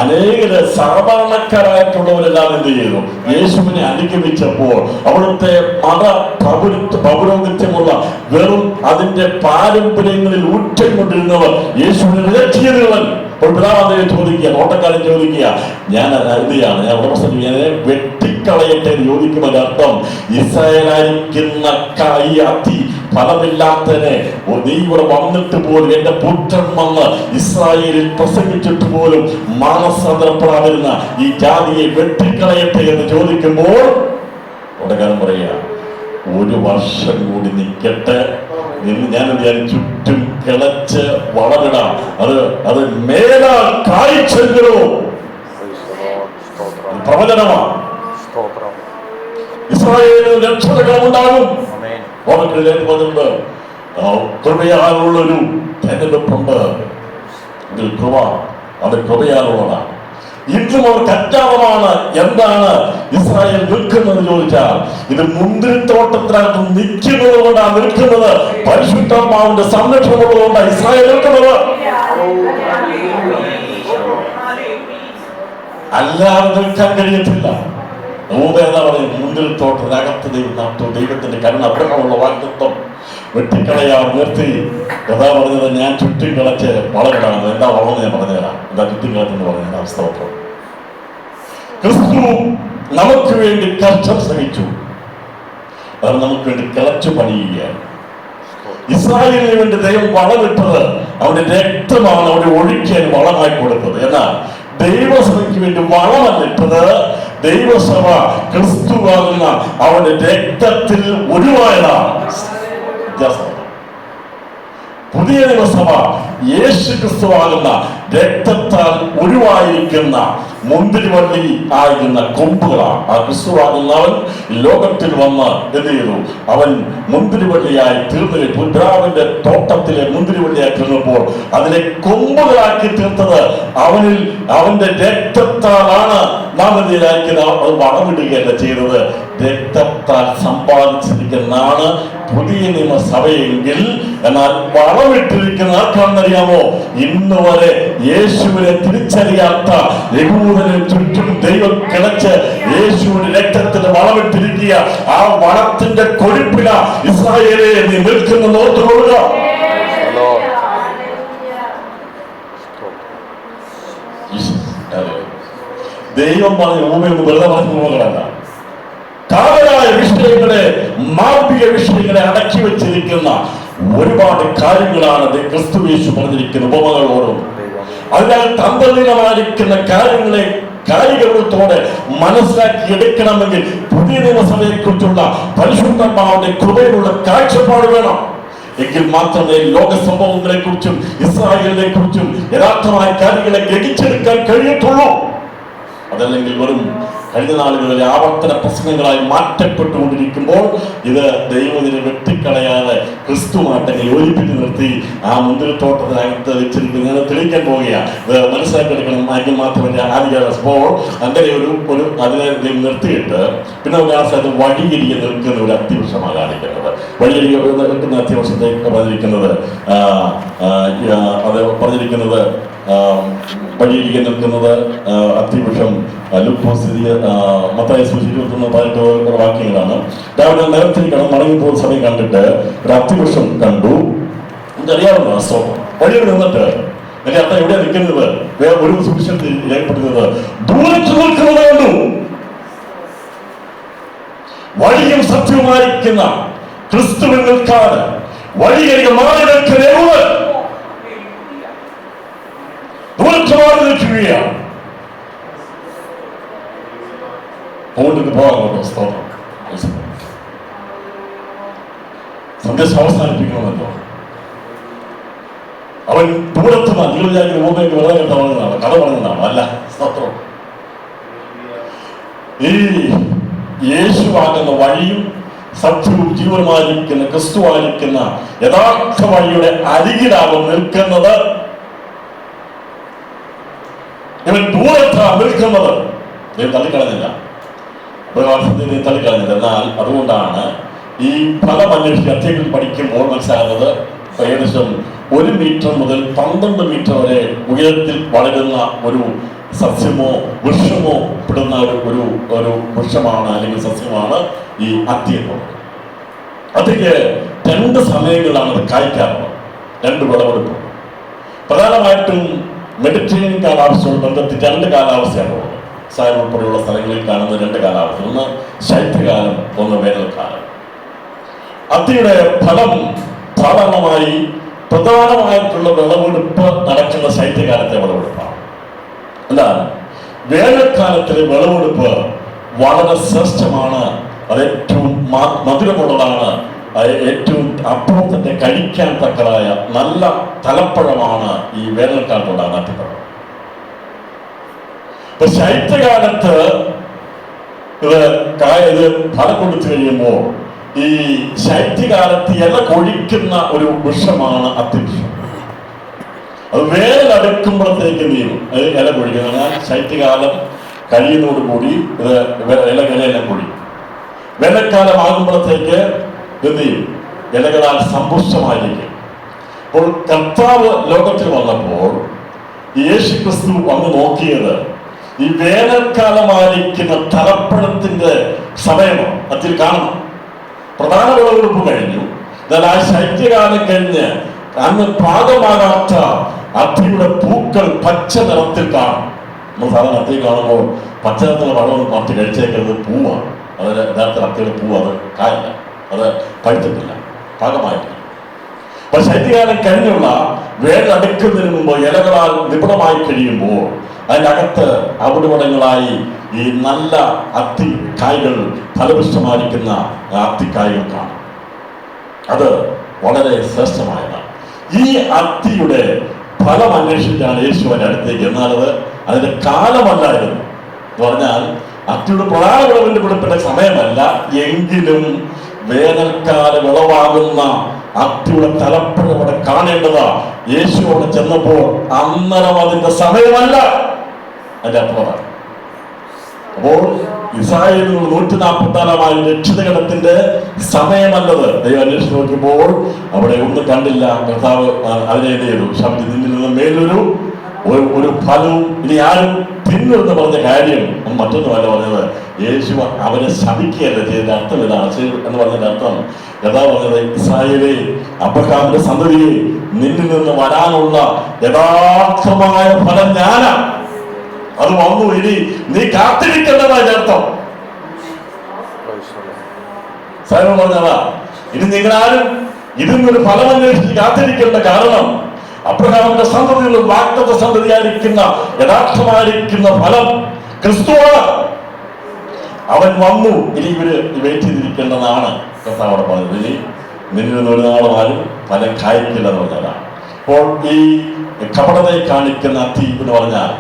അനേകര് സാധാരണക്കാരായിട്ടുള്ളവരെല്ലാം എന്ത് ചെയ്തു? യേശുവിനെ അനുഗമിച്ചപ്പോൾ അവിടുത്തെ മത പൗരോഹിത്യമുള്ള വെറും അതിന്റെ പാരമ്പര്യങ്ങളിൽ ഊറ്റംകൊണ്ടിരുന്നവർ യേശുവിനെ വിലക്കിയതുകൾ. പിതാവാന്തയെ ചോദിക്കുക, ഓട്ടക്കാരൻ ചോദിക്കുക, ഞാൻ എന്തെയാണ്, ഞാൻ ഉടമസ്ഥൻ വെട്ടിക്കളയട്ടെ എന്ന് ചോദിക്കുമ്പോൾ അർത്ഥം ഇസ്രായേലായിരിക്കുന്ന ഈ അതി ഫലമില്ലാത്തതിനെ നീ ഇവിടെ വന്നിട്ട് പോലും എന്റെ പുത്രൻ വന്ന് ഇസ്രായേലിൽ പ്രസംഗിച്ചിട്ട് പോലും മാനസാന്തരപ്പെടാതിരുന്ന ഈ ജാതിയെ വെട്ടിക്കളയട്ടെ എന്ന് ചോദിക്കുമ്പോൾ ഓട്ടക്കാരൻ പറയുക, 1 വർഷം കൂടി നിൽക്കട്ടെ, ഞാൻ ചുറ്റും കിളച്ച് വളരിടാം, അത് മേലാ കായ്ച്ചെങ്കിലോ പ്രവചനമാണ്. ഇസ്രായേലിന് രക്ഷകരം ഉണ്ടാകും. പറഞ്ഞിട്ടുണ്ട്, കൃപയാലുള്ളൊരു തെരഞ്ഞെടുപ്പുണ്ട്. ഇതിൽ കൃപ, അത് കൃപയാലുള്ളതാണ്. ഇന്നും അവർ കറ്റാവമാണ്. എന്താണ് ഇസ്രായേൽ നിൽക്കുന്നത് ചോദിച്ചാൽ, ഇത് മുന്തിരിത്തോട്ടത്തിനകത്ത് നിൽക്കുന്നത് കൊണ്ടാണ് നിൽക്കുന്നത്. പരിശുദ്ധാത്മാവിന്റെ സംരക്ഷണമുള്ളതുകൊണ്ടാണ് ഇസ്രായേൽ നിൽക്കുന്നത്. അല്ലാതെ നിൽക്കാൻ കഴിയത്തില്ല. എന്താ പറയുന്നത്? മുന്തിരിത്തോട്ടത്തിനകത്ത് ദൈവം നട്ടു. ദൈവത്തിന്റെ കരുണ അബ്രഹമുള്ള വാഗ്ദത്തം വെട്ടിക്കളയാ നിർത്തി. കഥാ പറഞ്ഞത്, ഞാൻ ചുറ്റും കിളച്ച് വളരിടാണ്. എന്താ വളർന്ന് ഞാൻ പറഞ്ഞുതരാം. എന്താ ചുറ്റും കിളച്ചെന്ന് പറഞ്ഞ അവസ്ഥ. ക്രിസ്തു നമുക്ക് വേണ്ടി കഷ്ടം സഹിച്ചു. അത് നമുക്ക് വേണ്ടി കിളച്ചു പണിയുകയാണ്. ഇസ്രായേലിന് വേണ്ടി ദൈവം വളമിട്ടത് അവന്റെ രക്തമാണ് അവിടെ ഒഴുക്കിയാൽ വളമായി കൊടുത്തത്. എന്നാൽ ദൈവസഭയ്ക്ക് വേണ്ടി വളമല്ലിട്ടത് ദൈവസഭ ക്രിസ്തുവാകുന്ന അവന്റെ രക്തത്തിൽ ഒഴിവായതാണ്. പുതിയ നിയമസഭ യേശു ക്രിസ്തുവാകുന്ന രക്തത്താൽ ഒഴിവായിരിക്കുന്ന മുന്തിരിവള്ളി ആയിരുന്ന കൊമ്പുകളാണ്. ആ ക്രിസ്തുവാകുന്നവൻ ലോകത്തിൽ വന്ന് എന്ത് ചെയ്തു? അവൻ മുന്തിരിവള്ളിയായി തീർന്നില്ല. പിതാവിന്റെ തോട്ടത്തിലെ മുന്തിരിവള്ളിയായി തീർന്നപ്പോൾ അതിനെ കൊമ്പുകളാക്കി തീർത്തത് അവനിൽ അവന്റെ രക്തത്താലാണ്. നാം എന്തിനായിരിക്കുന്നത്? അത് വളമിടുകയല്ല ചെയ്തത്, രക്തത്താൽ സമ്പാദിച്ചിരിക്കുന്നതാണ് പുതിയ നിയമസഭയെങ്കിൽ. എന്നാൽ വളമിട്ടിരിക്കുന്ന ആർക്കാണെന്നറിയാമോ? ഇന്ന് വരെ യേശുവിനെ തിരിച്ചറിയാത്ത യഹൂദന് ചുറ്റും ദൈവം കിളച്ച് യേശുവിന്റെ രക്തത്തിന് വളമിട്ടിരിക്കുക. ആ വളത്തിന്റെ കൊഴുപ്പില ഇസ്രായേലെ നീ നിൽക്കുന്ന ഓർത്തുകൊള്ളുക. ദൈവം പറഞ്ഞ ഭൂമിയൊന്നും വെറുതെ പറഞ്ഞു പോകലല്ല. കാതലായ വിഷയങ്ങളെ, മാർമിക വിഷയങ്ങളെ അടക്കി വെച്ചിരിക്കുന്ന ഒരുപാട് കാര്യങ്ങളാണ് ക്രിസ്തു യേശു പറഞ്ഞിരിക്കുന്ന ഉപമകളോടും. അതിനാൽ തന്ത്രലീനമായിരിക്കുന്ന കാര്യങ്ങളെ കാര്യഗൗരവത്തോടെ മനസ്സിലാക്കി എടുക്കണമെങ്കിൽ പുതിയ നിയമസഭയെ കുറിച്ചുള്ള പരിശുദ്ധാത്മാവിന്റെ കൃപയിലുള്ള കാഴ്ചപ്പാട് വേണം. എങ്കിൽ മാത്രമേ ലോക സംഭവങ്ങളെ കുറിച്ചും ഇസ്രായേലിനെ കുറിച്ചും യഥാർത്ഥമായ കാര്യങ്ങളെ ഗ്രഹിച്ചെടുക്കാൻ കഴിയത്തുള്ളൂ. അതല്ലെങ്കിൽ വെറും കഴിഞ്ഞ നാളുകളിലെ ആവർത്തന പ്രസംഗങ്ങളായി മാറ്റപ്പെട്ടുകൊണ്ടിരിക്കുമ്പോൾ ഇത് ദൈവത്തിനെ വെട്ടിക്കളയാതെ ക്രിസ്തുമായിട്ടെങ്കിൽ യോജിപ്പിച്ച് നിർത്തി ആ മുന്തിരിത്തോട്ടത്തിനകത്ത് വെച്ചിരിക്കുന്നത് ഞാൻ തെളിയിക്കാൻ പോവുകയാണ്. ഇത് മനസ്സിലാക്കിയെടുക്കണം. എങ്കിൽ മാത്രമേ ആദ്യപ്പോൾ അങ്ങനെ ഒരു അതിനെ നിർത്തിയിട്ട് പിന്നെ ആ സ്ഥലത്ത് വഴിയരികെ നിൽക്കുന്ന ഒരു അത്യവശമാണ് കാണിക്കുന്നത്. വഴിയരികെ നിൽക്കുന്ന അത്യവശത്തേക്ക് പറഞ്ഞിരിക്കുന്നത് അത് പറഞ്ഞിരിക്കുന്നത് വഴിയരികെ നിൽക്കുന്നത് അത്യവശം മത്തായി സൂചിപ്പിക്കുന്ന 18 വാക്യങ്ങളാണ്. രാവിലെ നിലത്തിരിക്കണം മടങ്ങിപ്പോൾ സമയം കണ്ടിട്ട് ഒരു അത്യവശം കണ്ടു. എനിക്കറിയാവുന്ന സ്തോത്രം. വഴിയിൽ നിന്നിട്ട് എന്റെ അർത്ഥം എവിടെയാ നിൽക്കുന്നത്? വേറെ ഒരു സുവിശേഷത്തിൽ രേഖപ്പെടുന്നത് ദൂരത്ത് നിൽക്കുന്നത് കണ്ടു. വഴിയും സത്യവുമായിരിക്കുന്ന ക്രിസ്തുവിൽ നിൽക്കാതെ വഴിയരികെ മാറി നിൽക്കുന്ന ദൂരത്ത് മാറി നിൽക്കുകയാണ്. അതുകൊണ്ട് പോകാൻ സ്തോത്രം. സന്ദേശം അവസാനിപ്പിക്കണമെന്നല്ലോ. അവൻ ദൂരത്ത് നിങ്ങൾ ഭൂമിക്ക് വെള്ളം കെട്ട പറഞ്ഞതാണ്, കഥ പറഞ്ഞതാണ്. അല്ല, സ്തോത്രം. ഈ യേശുവാകുന്ന വഴിയും സത്യവും ജീവനുമായിരിക്കുന്ന ക്രിസ്തുവായിരിക്കുന്ന യഥാർത്ഥ വഴിയുടെ അരികിലാകും നിൽക്കുന്നത്. ഇവൻ ദൂരത്താണ് നിൽക്കുന്നത്. ദൈവം തള്ളിക്കളഞ്ഞില്ല, തള്ളിക്കളഞ്ഞില്ല. എന്നാൽ അതുകൊണ്ടാണ് ഈ ഫലം അന്വേഷിച്ച് അധ്യായത്തിൽ പഠിക്കുമ്പോൾ മനസ്സിലാകുന്നത് ഏകദേശം 1 മീറ്റർ മുതൽ 12 മീറ്റർ വരെ ഉയരത്തിൽ വളരുന്ന ഒരു സസ്യമോ വൃക്ഷമോ പെടുന്ന ഒരു വൃക്ഷമാണ് അല്ലെങ്കിൽ സസ്യമാണ് ഈ അത്തി എന്നുള്ളത്. അതിക്ക് 2 സമയങ്ങളിലാണ് അത് കായ്ക്കാറുള്ളത്, 2 വിളവെടുപ്പ്. പ്രധാനമായിട്ടും മെഡിറ്ററേനിയൻ കാലാവസ്ഥയോട് ബന്ധത്തിൽ 2 കാലാവസ്ഥയാണുള്ളത്. സായം ഉൾപ്പെടെയുള്ള സ്ഥലങ്ങളിൽ കാണുന്ന 2 കാലാവസ്ഥ, ഒന്ന് ശൈത്യകാലം, ഒന്ന് വേനൽക്കാലം. അത്തിയുടെ ഫലം സാധാരണമായി പ്രധാനമായിട്ടുള്ള വിളവെടുപ്പ് നടക്കുന്ന ശൈത്യകാലത്തെ വിളവെടുപ്പാണ്. എന്നാൽ വേനൽക്കാലത്തിലെ വിളവെടുപ്പ് വളരെ ശ്രേഷ്ഠമാണ്, അത് ഏറ്റവും മധുരമുള്ളതാണ്, ഏറ്റവും അപ്പോൾ തന്നെ കഴിക്കാൻ തക്കതായ നല്ല തലപ്പഴമാണ് ഈ വേനൽക്കാലത്തുണ്ടാകുന്ന അത്തിപ്പഴം. ഇപ്പൊ ശൈത്യകാലത്ത് ഇത് ഫലം കൊടുത്തു കഴിയുമ്പോൾ ഈ ശൈത്യകാലത്ത് ഇല കൊഴിക്കുന്ന ഒരു വൃക്ഷമാണ് അത്തിവൃക്ഷം. അത് വേനലടുക്കുമ്പോഴത്തേക്ക് നീങ്ങും, ഇല കൊഴിക്കുന്നത്. ഞാൻ ശൈത്യകാലം കഴിയുന്നതോടുകൂടി ഇത് ഇലയെല്ലാം കൊഴിയും. വേനൽക്കാലം ആകുമ്പോഴത്തേക്ക് എന്ത് ചെയ്യും? ഇലകളാൽ സമ്പുഷ്ടമായിരിക്കും. അപ്പോൾ കർത്താവ് ലോകത്തിൽ വന്നപ്പോൾ യേശു ക്രിസ്തു വന്ന് നോക്കിയത് ഈ വേനൽക്കാലമായിരിക്കുന്ന തലപ്പഴത്തിന്റെ സമയമാണ്. അതിൽ കാണണം, പ്രധാന വിളവെടുപ്പ് കഴിഞ്ഞു. എന്നാൽ ആ ശൈത്യകാലം കഴിഞ്ഞ് അന്ന് പാകമാകാത്ത അത്തിയുടെ പൂക്കൾ പച്ച നിറത്തിൽ കാണും. നമ്മൾ സാധാരണ അത്തി കാണുമ്പോൾ പച്ച നിറത്തിലുള്ള പഴമൊന്നും പറിച്ച് കഴിച്ചേക്കുന്നത് പൂവാണ്. അതിന് യഥാർത്ഥത്തിൽ അത്തിയുടെ പൂവ്, അത് കായല്ല, അത് പഴുത്തിട്ടില്ല, പാകമായിട്ടില്ല. അപ്പൊ ശൈത്യകാലം കഴിഞ്ഞുള്ള വേനലടുക്കുന്നതിന് മുമ്പ് ഇലകളാൽ നിപുണമായി കഴിയുമ്പോൾ അതിനകത്ത് അവിടുപടങ്ങളായി ഈ നല്ല അത്തി കായ്കൾ, ഫലപുഷ്ടമായിരിക്കുന്ന അത്തിക്കായ്കൾ കാണും. അത് വളരെ ശ്രേഷ്ഠമായതാണ്. ഈ അത്തിയുടെ ഫലം അന്വേഷിച്ചാണ് യേശുവിന്റെ അടുത്തേക്ക്. എന്നാൽ അതിന്റെ കാലമല്ലായിരുന്നു എന്ന് പറഞ്ഞാൽ അത്തിയുടെ പ്രധാന വിളവിന്റെ പിടിപ്പിന്റെ സമയമല്ല, എങ്കിലും വേനൽക്കാല വിളവാകുന്ന അത്തിയുടെ തലപ്പഴം അവിടെ കാണേണ്ടതാ. യേശു അവിടെ ചെന്നപ്പോൾ അന്നേരം അതിന്റെ സമയമല്ല, അതിന്റെ അപ്പുറമാണ്. അപ്പോൾ ഇസ്രായേലിൽ 144 രക്ഷിതഗണത്തിന്റെ സമയമല്ലത്. ദൈവം അന്വേഷിച്ച് നോക്കിയപ്പോൾ അവിടെ ഒന്നും കണ്ടില്ല. കർത്താവ് അതിനെ എന്ത് ചെയ്തു? ശബ്ദം നിന്നിൽ നിന്ന് മേലൊരു ഫലവും ഇനി ആരും തിന്നെന്ന് പറഞ്ഞ കാര്യം മറ്റൊന്നുമല്ല പറഞ്ഞത്. യേശു അവരെ ശപിക്കുകയല്ല ചെയ്തതിന്റെ അർത്ഥം ഇതാണ്. എന്ന് പറഞ്ഞതിന്റെ അർത്ഥം കർത്താവ് പറഞ്ഞത്, ഇസ്രായേലേ, അബ്രഹാമിന്റെ സന്തതിയെ, നിന്നിൽ നിന്ന് വരാനുള്ള യഥാർത്ഥമായ ഫലം ഞാനാ, അത് വന്നു, ഇനി നീ കാത്തിരിക്കേണ്ടതായി അർത്ഥം. സായം പറഞ്ഞതാ, ഇനി നിങ്ങളാരും ഇതിൽ നിന്നൊരു ഫലം അന്വേഷിച്ച് കാത്തിരിക്കേണ്ട. കാരണം അബ്രഹാമിന്റെ സന്തതിയിൽ വാഗ്ദത്ത സന്തതിയായിരിക്കുന്ന യഥാർത്ഥമായിരിക്കുന്ന ഫലം ക്രിസ്തുവാണ്. അവൻ വന്നു, ഇനി ഇവര് വെയിറ്റ് ചെയ്തിരിക്കേണ്ടതാണ്. കർത്താവ് പറഞ്ഞത്, ഇനി നിന്നിൽ നിന്ന് ഒരു നാളും ആരും ഫലം കായ്ക്കില്ലെന്ന് പറഞ്ഞതാണ്. അപ്പോൾ ഈ കപടതയെ കാണിക്കുന്ന അത്തി എന്ന് പറഞ്ഞാൽ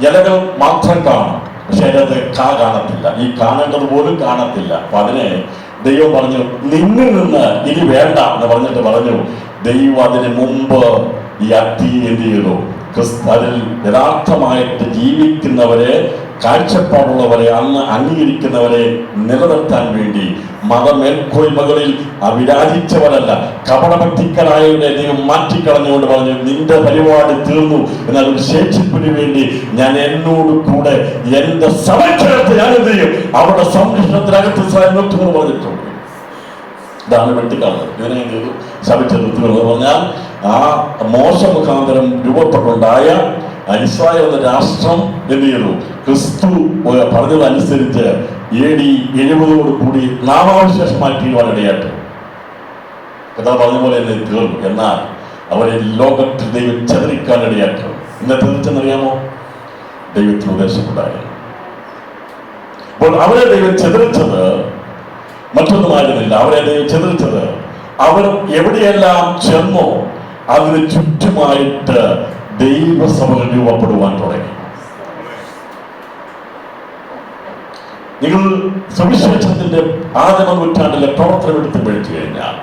ഇലകൾ മാത്രം കാണും, പക്ഷെ അതിനകത്ത് കാണത്തില്ല, ഈ കാണേണ്ടത് പോലും കാണത്തില്ല. അപ്പൊ അതിനെ ദൈവം പറഞ്ഞു, നിന്നിൽ നിന്ന് ഇനി വേണ്ട എന്ന് പറഞ്ഞിട്ട് പറഞ്ഞു, ദൈവം അതിന് മുമ്പ് ഈ അത്തി എന്ത് ചെയ്തു? അതിൽ യഥാർത്ഥമായിട്ട് ജീവിക്കുന്നവരെ, കാഴ്ചപ്പാടുള്ളവരെ, അന്ന് അംഗീകരിക്കുന്നവരെ നിലനിർത്താൻ വേണ്ടി മതമേൽക്കോയ്മകളിൽ വിരാജിച്ചവരല്ല, കപടഭക്തിക്കരായവരെ ദൈവം മാറ്റിക്കളഞ്ഞുകൊണ്ട് പറഞ്ഞു, നിന്റെ പരിപാടി തീർന്നു, എന്നാൽ ഒരു ശേഷിപ്പിന് വേണ്ടി ഞാൻ എന്നോട് കൂടെ എന്റെ സഭയ്ക്കകത്ത് ഞാൻ എന്ത് ചെയ്യും? അവരുടെ സംരക്ഷണത്തിനകത്ത് നിർത്തുമെന്ന് പറഞ്ഞിട്ടുണ്ട്. ഇതാണ് വെട്ടിക്കാണുന്നത്. ഇതിനെ ശപിച്ച നിർത്തുമെന്ന് പറഞ്ഞാൽ ആ മോശ മുഖാന്തരം രൂപപ്പെട്ടുണ്ടായ ഇസ്രായേൽ എന്ന രാഷ്ട്രം എന്ത് ചെയ്തു? ക്രിസ്തു പറഞ്ഞതനുസരിച്ച് AD 70 നാമാവിശേഷമായി തീരുവാനിടയായിട്ട് കഥാ പറഞ്ഞ പോലെ തന്നെ തീർന്നു. എന്നാൽ അവരെ ലോകത്തിൽ ദൈവം ചതറിക്കാനിടയായിട്ട്. ഇന്നത്തെ തീർച്ചെന്നറിയാമോ? ദൈവത്തിന് ഉദ്ദേശമുണ്ടായിരുന്നു. അപ്പോൾ അവരെ ദൈവം ചെതറിച്ചത് മറ്റൊന്നുമായിരുന്നില്ല. അവരെ ദൈവം ചെതറിച്ചത് അവർ എവിടെയെല്ലാം ചെന്നോ അതിന് ചുറ്റുമായിട്ട് ദൈവസഭകൾ രൂപപ്പെടുവാൻ തുടങ്ങി. നിങ്ങൾ സുവിശേഷത്തിന്റെ ആദിമ നൂറ്റാണ്ടിലെ പ്രവർത്തനം എടുത്ത് പഠിച്ചു കഴിഞ്ഞാൽ,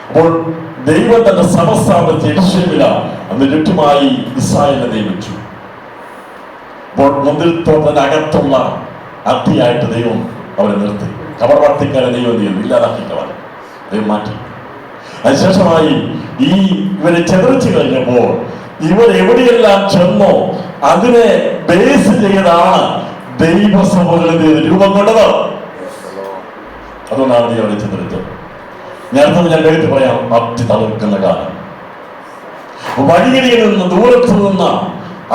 അപ്പോൾ ദൈവം തന്റെ സഭ സ്ഥാപിച്ച യെരൂശലേമിലാണ് അന്ന് ചുറ്റുമായി ഇസ്രായേലിനെ നിയമിച്ചു. അപ്പോൾ മുന്തിരിത്തോട്ടത്തിനകത്തുള്ള അത്തിയായിട്ട് ദൈവം അവരെ നിർത്തി. കപടഭക്തിക്കാരെ ദൈവം ചെയ്തു, ഇല്ലാതാക്കിക്കളാൻ ദൈവം മാറ്റി. അതിനുശേഷമായി ഇവരെ ചെതറിച്ചു കഴിഞ്ഞപ്പോൾ ഇവരെവിടെയെല്ലാം ചെന്നോ അതിനെ ബേസ് ചെയ്താണ് ദൈവസഭകളിൽ രൂപം കൊണ്ടത്. അതുകൊണ്ടാണ് ദൈവം അവരെ ചെതറിച്ചത്. ഞാൻ എടുത്ത് പറയാം, അത്തി തളിർക്കുന്ന കാലം. വഴിയരിയിൽ നിന്ന് ദൂരത്ത് നിന്ന്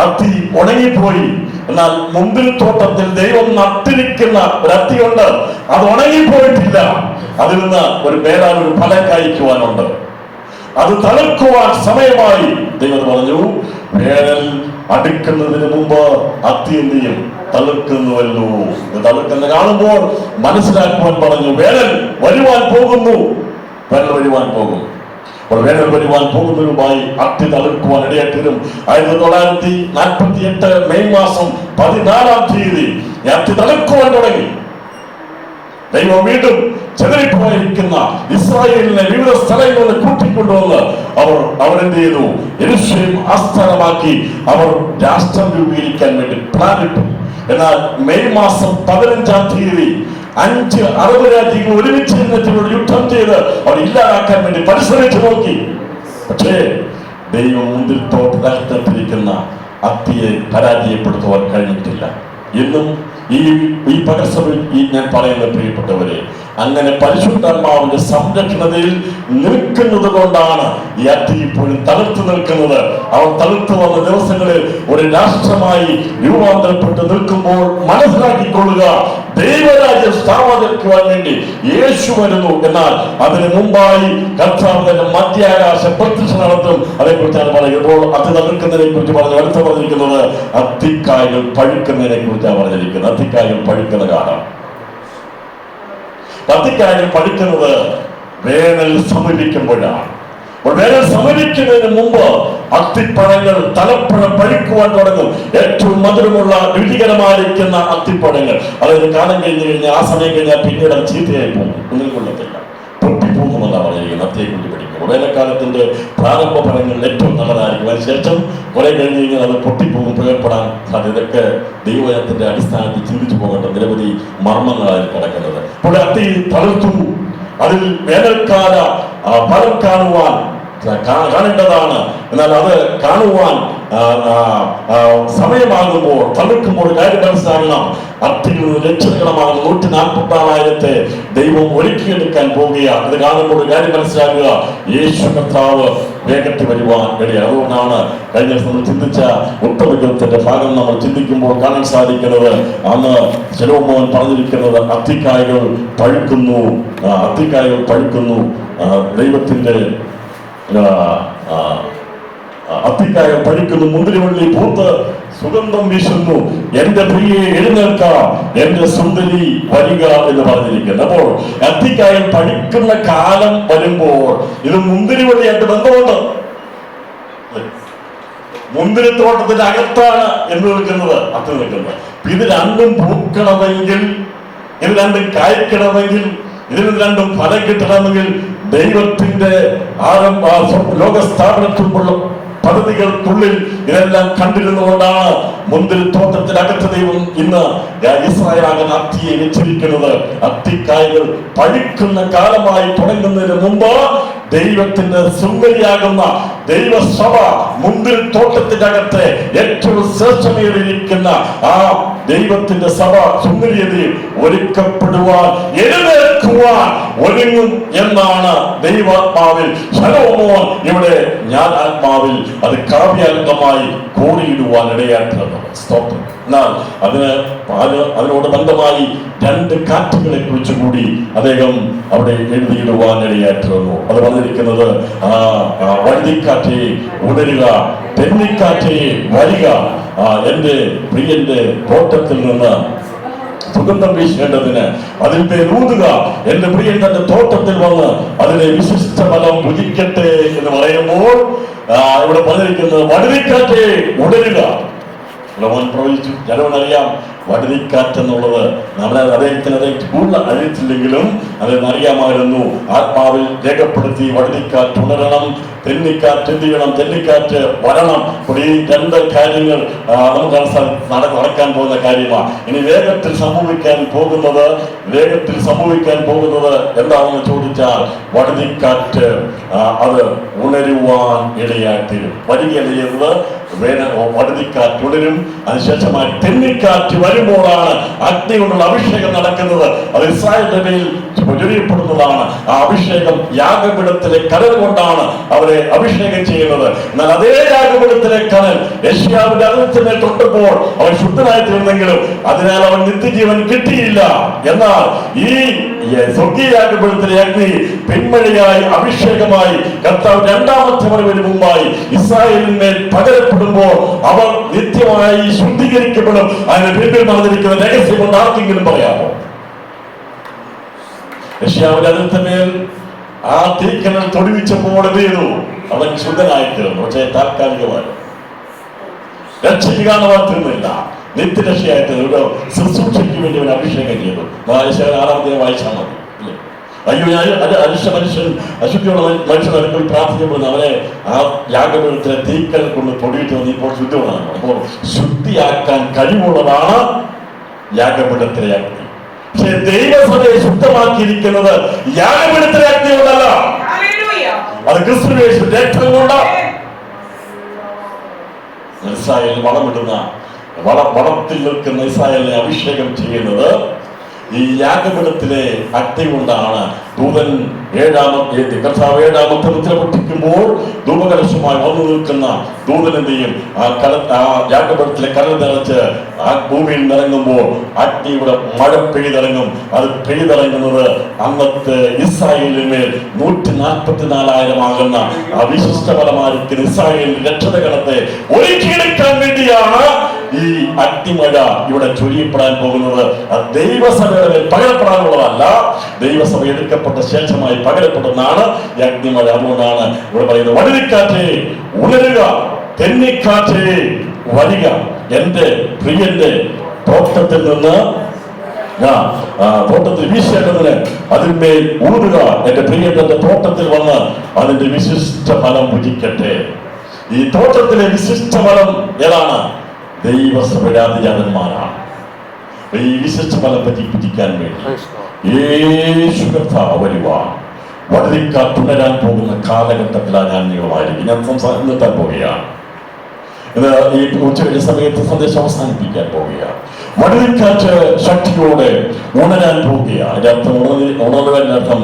അത്തി ഉണങ്ങിപ്പോയി. എന്നാൽ മുന്തിരിത്തോട്ടത്തിൽ ദൈവം നട്ടിരിക്കുന്ന ഒരു അത്തിയുണ്ട്, അത് ഉണങ്ങിപ്പോയിട്ടില്ല. അതിൽ നിന്ന് ഒരു മേലാൽ ഒരു ഫലം കായ്ക്കുവാനുണ്ട്. അത് തളിർക്കുവാൻ സമയമായി. ദൈവം പറഞ്ഞു, വേനൽ അടുക്കുന്നതിന് മുമ്പ് അത്തി എന്ത് ചെയ്യും? തളിർക്കുന്നുവല്ലോ. തളിർക്കുന്ന കാണുമ്പോൾ മനസ്സിലാക്കുവാൻ പറഞ്ഞു, വേനൽ വരുവാൻ പോകുന്നു, വേനൽ വരുവാൻ പോകും. അപ്പോൾ വേനൽ വരുവാൻ പോകുന്നതിനുമായി അത്തി തളിർക്കുവാൻ ഇടയായിത്തീരും. 1948 മെയ് മാസം 14-ാം തീയതി അത്തി തളിർക്കുവാൻ തുടങ്ങി. ദൈവം വീണ്ടും ചെതറിപ്പോയിരിക്കുന്ന ഇസ്രായേലിനെ വിവിധ സ്ഥലങ്ങളിൽ കൂട്ടിക്കൊണ്ടുവന്ന് അവരെന്ത് ചെയ്തു? യെരൂശലേം ആസ്ഥാനമാക്കി അവർ രാഷ്ട്രം രൂപീകരിക്കാൻ വേണ്ടി പ്ലാൻ ഇട്ടു. എന്നാൽ മെയ് മാസം 15-ാം തീയതി 5 അറബ് രാജ്യങ്ങൾ ഒരുമിച്ച് നിന്നതിനോട് യുദ്ധം ചെയ്ത് അവർ ഇല്ലാതാക്കാൻ വേണ്ടി പരിശ്രമിച്ചു നോക്കി. പക്ഷേ ദൈവം മുന്തിരിത്തോട്ടത്തിലിരിക്കുന്ന അത്തിയെ പരാജയപ്പെടുത്തുവാൻ കഴിഞ്ഞിട്ടില്ല. ഇന്നും ഈ പകർച്ചവ്യാധി ഞാൻ പറയുന്ന പ്രിയപ്പെട്ടവരെ, അങ്ങനെ പരിശുദ്ധാത്മാവിന്റെ സംരക്ഷണതയിൽ നിൽക്കുന്നത് കൊണ്ടാണ് ഈ അത്തി ഇപ്പോഴും തളുത്തു നിൽക്കുന്നത്. അവർ തളുത്തു വന്ന ദിവസങ്ങളിൽ ഒരു രാഷ്ട്രമായി രൂപാന്തരപ്പെട്ട് നിൽക്കുമ്പോൾ മനസ്സിലാക്കിക്കൊള്ളുക, ദൈവരാജ്യം സ്ഥാപിക്കുവാൻ വേണ്ടി യേശു വരുന്നു. എന്നാൽ അതിന് മുമ്പായി കർത്താവിന്റെ മധ്യാകാശ പ്രത്യക്ഷ നടത്തും. അതേക്കുറിച്ചാണ് പറയുമ്പോൾ അത്തി തളിർക്കുന്നതിനെ കുറിച്ച് അടുത്ത് പറഞ്ഞിരിക്കുന്നത് അത്തിക്കായകൾ പഴുക്കുന്നതിനെ കുറിച്ചാണ് പറഞ്ഞിരിക്കുന്നത്. അത്തിക്കായകൾ പഴുക്കുന്ന കാലം. അത്തിക്കായകൾ പഴുക്കുന്നത് വേനൽ സമീപിക്കുമ്പോഴാണ്. വേനൽ സമീപിക്കുന്നതിന് മുമ്പ് അത്തിപ്പഴങ്ങൾ തലപ്പഴം പഴുക്കുവാൻ തുടങ്ങും. ഏറ്റവും മധുരമുള്ള രുചികരമായിരിക്കുന്ന അത്തിപ്പഴങ്ങൾ അതായത് കാലം കഴിഞ്ഞു കഴിഞ്ഞാൽ ആ സമയം കഴിഞ്ഞാൽ പിന്നീട് അത് ചീത്തയായി പോകും, ഒന്നും കൊള്ളത്തില്ല, പൊട്ടിപ്പോകുമെന്നാണ് പറഞ്ഞിരിക്കുന്നത്. അത്തിയെ കുറിച്ച് പഠിക്കും. വേനൽക്കാലത്തിന്റെ പ്രാരംഭ ഫലങ്ങളിൽ ഏറ്റവും നല്ലതായിരിക്കും. അതിനുശേഷം കുറെ കഴിഞ്ഞ് കഴിഞ്ഞാൽ അത് പൊട്ടിപ്പോകും, പ്രയോജനപ്പെടാൻ സാധ്യത. ഇതൊക്കെ ദൈവജനത്തിന്റെ അടിസ്ഥാനത്തിൽ ചിന്തിച്ചു പോകേണ്ട നിരവധി മർമ്മങ്ങളായി കിടക്കുന്നത്. അപ്പോൾ അത്തി തളിർത്തു. അതിൽ വേനൽക്കാല ഫലം കാണേണ്ടതാണ്. എന്നാൽ അത് കാണുവാൻ സമയമാകുമ്പോൾ തളിർക്കുമ്പോൾ കാര്യം മനസ്സിലാകണം. അത്തിയിൽ നിന്ന് രക്ഷകരമാകുന്ന 144,000 ദൈവം ഒരുക്കിയെടുക്കാൻ പോവുകയാണ്. ഇത് കാണുമ്പോൾ കാര്യം മനസ്സിലാക്കുക, യേശു കർത്താവ് വേഗത്തിൽ വരുവാൻ ഇടയാണ്. അതുകൊണ്ടാണ് കഴിഞ്ഞ ദിവസം നമ്മൾ ചിന്തിച്ച ഉത്തമഗീതത്തിന്റെ ഭാഗം നമ്മൾ ചിന്തിക്കുമ്പോൾ കാണാൻ സാധിക്കുന്നത്, അന്ന് ശലോമോൻ പറഞ്ഞിരിക്കുന്നത് അത്തിക്കായകൾ പഴുക്കുന്നു, അത്തിക്കായകൾ പഴുക്കുന്നു. ദൈവത്തിന്റെ അത്തിക്കായ പഴുക്കുന്നു, മുന്തിരിവള്ളി പൂത്ത് സുഗന്ധം വീശുന്നു, എന്റെ പ്രിയെ എഴുന്നേൽക്ക, എന്റെ സുന്ദരി വരിക എന്ന് പറഞ്ഞിരിക്കുന്നു. അപ്പോൾ അത്തിക്കായ പഴുക്കുന്ന കാലം വരുമ്പോൾ ഇത് മുന്തിരിവള്ളിയായിട്ട് ബന്ധമുണ്ട്. മുന്തിരിത്തോട്ടത്തിന്റെ അകത്താണ് എന്ന് നിൽക്കുന്നത്, അത്തി നിൽക്കുന്നത്. ഇത് രണ്ടും പൂക്കണമെങ്കിൽ, ഇത് രണ്ടും കായ്ക്കണമെങ്കിൽ, ഇതിന് രണ്ടും ഫലം കിട്ടണമെങ്കിൽ ദൈവത്തിന്റെ ലോകസ്ഥാപനത്തിലുള്ള പദ്ധതികൾക്കുള്ളിൽ ഇതെല്ലാം കണ്ടിരുന്നുകൊണ്ടാണ് മുന്തിരിത്തോട്ടത്തിനകത്ത് ദൈവം ഇന്ന് ഇസ്രായേലാകുന്ന അത്തിയെ വെച്ചിരിക്കുന്നത്. അത്തിക്കായകൾ പഴുക്കുന്ന കാലമായി തുടങ്ങുന്നതിന് മുമ്പ് ദൈവത്തിന്റെ സുന്ദരിയാകുന്ന ദൈവസഭ മുന്തിരിത്തോട്ടത്തിനകത്ത് ഏറ്റവും ശ്രേഷ്ഠമേറിയിരിക്കുന്ന ആ ദൈവത്തിന്റെ സഭ സുന്ദരിയതയിൽ ഒരുക്കപ്പെടുവാൻ എഴുന്നേൽക്കുവാൻ ഒരുങ്ങും എന്നാണ് ദൈവാത്മാവിൽ ശലോമോൻ ഇവിടെ ഞാൻ ആത്മാവിൽ അത് കാവ്യാത്മകമായി കോടിയിടുവാൻ ഇടയാക്കുന്നത്. സ്തോത്രം. എന്നാൽ അതിനോട് ബന്ധമായി 2 കാറ്റുകളെ കുറിച്ച് കൂടി അദ്ദേഹം അവിടെ എഴുതിയിടുവാൻ ഇടയായിരുന്നു. അത് പറഞ്ഞിരിക്കുന്നത്, വഴുതിക്കാറ്റെ ഉണരുക, തെന്നിക്കാറ്റെ വരിക, എന്റെ പ്രിയന്റെ തോട്ടത്തിൽ നിന്ന് സുഗന്ധം വീശേണ്ടതിന് അതിന്റെ ഊതുക, എന്റെ പ്രിയൻ തന്റെ തോട്ടത്തിൽ വന്ന് അതിനെ വിശിഷ്ട ഫലം ഭുജിക്കട്ടെ എന്ന് പറയുമ്പോൾ ഇവിടെ പറഞ്ഞിരിക്കുന്നത് വഴുതിക്കാറ്റെ ഉണരുക. പ്രവചിച്ചു. ജനവനറിയാം വഴുതിക്കാറ്റ് എന്നുള്ളത്. നമ്മുടെ അദ്ദേഹത്തിന് കൂടുതൽ അറിയിച്ചില്ലെങ്കിലും അതെന്ന് അറിയാമായിരുന്നു. ആത്മാവിൽ രേഖപ്പെടുത്തി വഴുതിക്കാറ്റ് ഉണരണം, തെന്നിക്കാറ്റ് എന്ത് ചെയ്യണം? തെന്നിക്കാറ്റ് വരണം. ഈ രണ്ട് കാര്യങ്ങൾ നമുക്ക് നടക്കാൻ പോകുന്ന കാര്യമാണ്. ഇനി വേഗത്തിൽ സംഭവിക്കാൻ പോകുന്നത് എന്താണെന്ന് ചോദിച്ചാൽ വടുതിക്കാറ്റ് അത് ഉണരുവാൻ ഇടയായിത്തീരും. വരികയല്ല ചെയ്യുന്നത്, വടുതിക്കാറ്റ് ഉണരും. അതിനുശേഷമായി തെന്നിക്കാറ്റ് വരുമ്പോഴാണ് അഗ്നി കൊണ്ടുള്ള അഭിഷേകം നടക്കുന്നത്. അത് ഇസ്രായേലിന്റെ മേൽ ചൊരിയപ്പെടുന്നതാണ്. ആ അഭിഷേകം യാഗപീഠത്തിലെ കനൽ കൊണ്ടാണ് അവരെ അഭിഷേകം ചെയ്യുന്നത്. എന്നാൽ അതേ യാഗപീഠത്തിലെ കനൽ യെശയ്യാവിന്റെ അതിർത്തിനെ തൊട്ടപ്പോൾ അവൻ ശുദ്ധനായി തീർന്നെങ്കിലും അതിനാൽ അവൻ നിത്യജീവൻ കിട്ടിയില്ല. എന്നാൽ ഈ സ്വർഗീയ യാഗപീഠത്തിലെ അഗ്നി പിന്മഴയായി അഭിഷേകമായി കർത്താവ് രണ്ടാമത്തെ വരവിന് മുമ്പായി ഇസ്രായേലിന്മേൽ പകരപ്പെടുമ്പോൾ അവർ നിത്യമായി ശുദ്ധീകരിക്കപ്പെടും. അതിന് പിന്നിൽ നടന്നിരിക്കുന്ന രഹസ്യം കൊണ്ട് ആർക്കെങ്കിലും പറയാമോ? യെശയ്യാവിന്റെ അതിർത്തിന്മേൽ ആ തീക്കനൽ തൊടുവിച്ചപ്പോൾ എന്ത് ചെയ്തു? അവൻ ശുദ്ധനായി തീർന്നു. പക്ഷേ താൽക്കാലികമായി രക്ഷിക്കുക തീർന്നില്ല, നിത്യരക്ഷയായി തീർന്നു. ശുശ്രൂഷയ്ക്ക് വേണ്ടി അവൻ അഭിഷേകം ചെയ്തു. 6 വായിച്ചാൽ മതി. അയ്യോ, മനുഷ്യൻ അശുദ്ധിയുള്ള മനുഷ്യൻ അടുക്കൽ പ്രാർത്ഥിക്കപ്പെടുന്നു. അവനെ ആ യാഗപീഠത്തിലെ തീക്കൽ കൊണ്ട് തൊടിയിട്ട് വന്ന് ഇപ്പോൾ ശുദ്ധിയുള്ളതാണ്. അപ്പോൾ ശുദ്ധിയാക്കാൻ കഴിവുള്ളതാണ് യാഗപീഠത്തിലെ അഗ്നി. പക്ഷെ ദൈവസഭയെ ശുദ്ധമാക്കിയിരിക്കുന്നത് യാഗപീഠത്തിലെ അഗ്നി കൊണ്ടല്ല, അത് ക്രിസ്തുയേശു രക്തം കൊണ്ട്. ഇസ്രായേൽ വളത്തിൽ നിൽക്കുന്ന ഇസ്രായേലിനെ അഭിഷേകം ചെയ്യുന്നത് ഈ യാഗപീഠത്തിലെ അഗ്നി കൊണ്ടാണ്. ദൂതൻ കർത്താവ് 7ാമത്തെ മുദ്ര പൊട്ടിക്കുമ്പോൾ ധൂപകലശമായി വന്നു നിൽക്കുന്ന ദൂതൻ എന്ത് ചെയ്യും? ആ യാഗപീഠത്തിലെ കനൽ നിറച്ച് ആ ഭൂമിയിൽ നിറങ്ങുമ്പോൾ അഗ്നിയുടെ മഴ പെയ്തിറങ്ങും. അത് പെയ്തിറങ്ങുന്നത് അന്നത്തെ ഇസ്രായേലിന്മേൽ 144,000 ആകുന്ന അവിശിഷ്ടപരമായിരിക്കുന്ന ഇസ്രായേലിന്റെ രക്ഷതഗണത്തെ ഒരുക്കിയെടുക്കാൻ വേണ്ടിയാണ് ഈ അഗ്നിമഴ ഇവിടെ ചൊരിയപ്പെടാൻ പോകുന്നത്. അത് ദൈവസഭയുടെ മേൽ പകരപ്പെടാനുള്ളതല്ല, ദൈവസഭ എടുക്കപ്പെട്ട ശേഷമായി പകരപ്പെടുന്നതാണ് ഈ അഗ്നിമഴ. അതുകൊണ്ടാണ് ഇവിടെ പറയുന്നത് വടുതിക്കാറ്റേ ഉണരുക, തെന്നിക്കാറ്റേ വരിക, എന്റെ പ്രിയന്റെ തോട്ടത്തിൽ നിന്ന് തോട്ടത്തിൽ വീശേണ്ടതിന് അതിന്മേൽ ഊതുക. എന്റെ പ്രിയന്റെ തോട്ടത്തിൽ വന്ന് അതിന്റെ വിശിഷ്ട ഫലം ഭുജിക്കട്ടെ. ഈ തോട്ടത്തിലെ വിശിഷ്ട ഫലം ഏതാണ്? ദൈവസഭയുടെ ആദിജാതന്മാരാണ്. ഈ വിശിഷ്ട ഫലം ഭുജിക്കാൻ വേണ്ടി യേശു കർത്താവ് വരുവാൻ വടുതിക്കാറ്റുണരാൻ പോകുന്ന കാലഘട്ടത്തിലാണ് ഞാൻ നിങ്ങളുമായിരിക്കും. ഞാൻ നിർത്താൻ പോവുകയാണ്. ഇത് ഈ ഉച്ചകഴിഞ്ഞ സമയത്ത് സന്ദേശം അവസാനിപ്പിക്കാൻ പോവുകയാണ്. വടുതിക്കാറ്റ് ശക്തിയോടെ ഉണരാൻ പോവുകയാണ്. അതിന്റെ അർത്ഥം ഉണർന്നതിന്റെ അർത്ഥം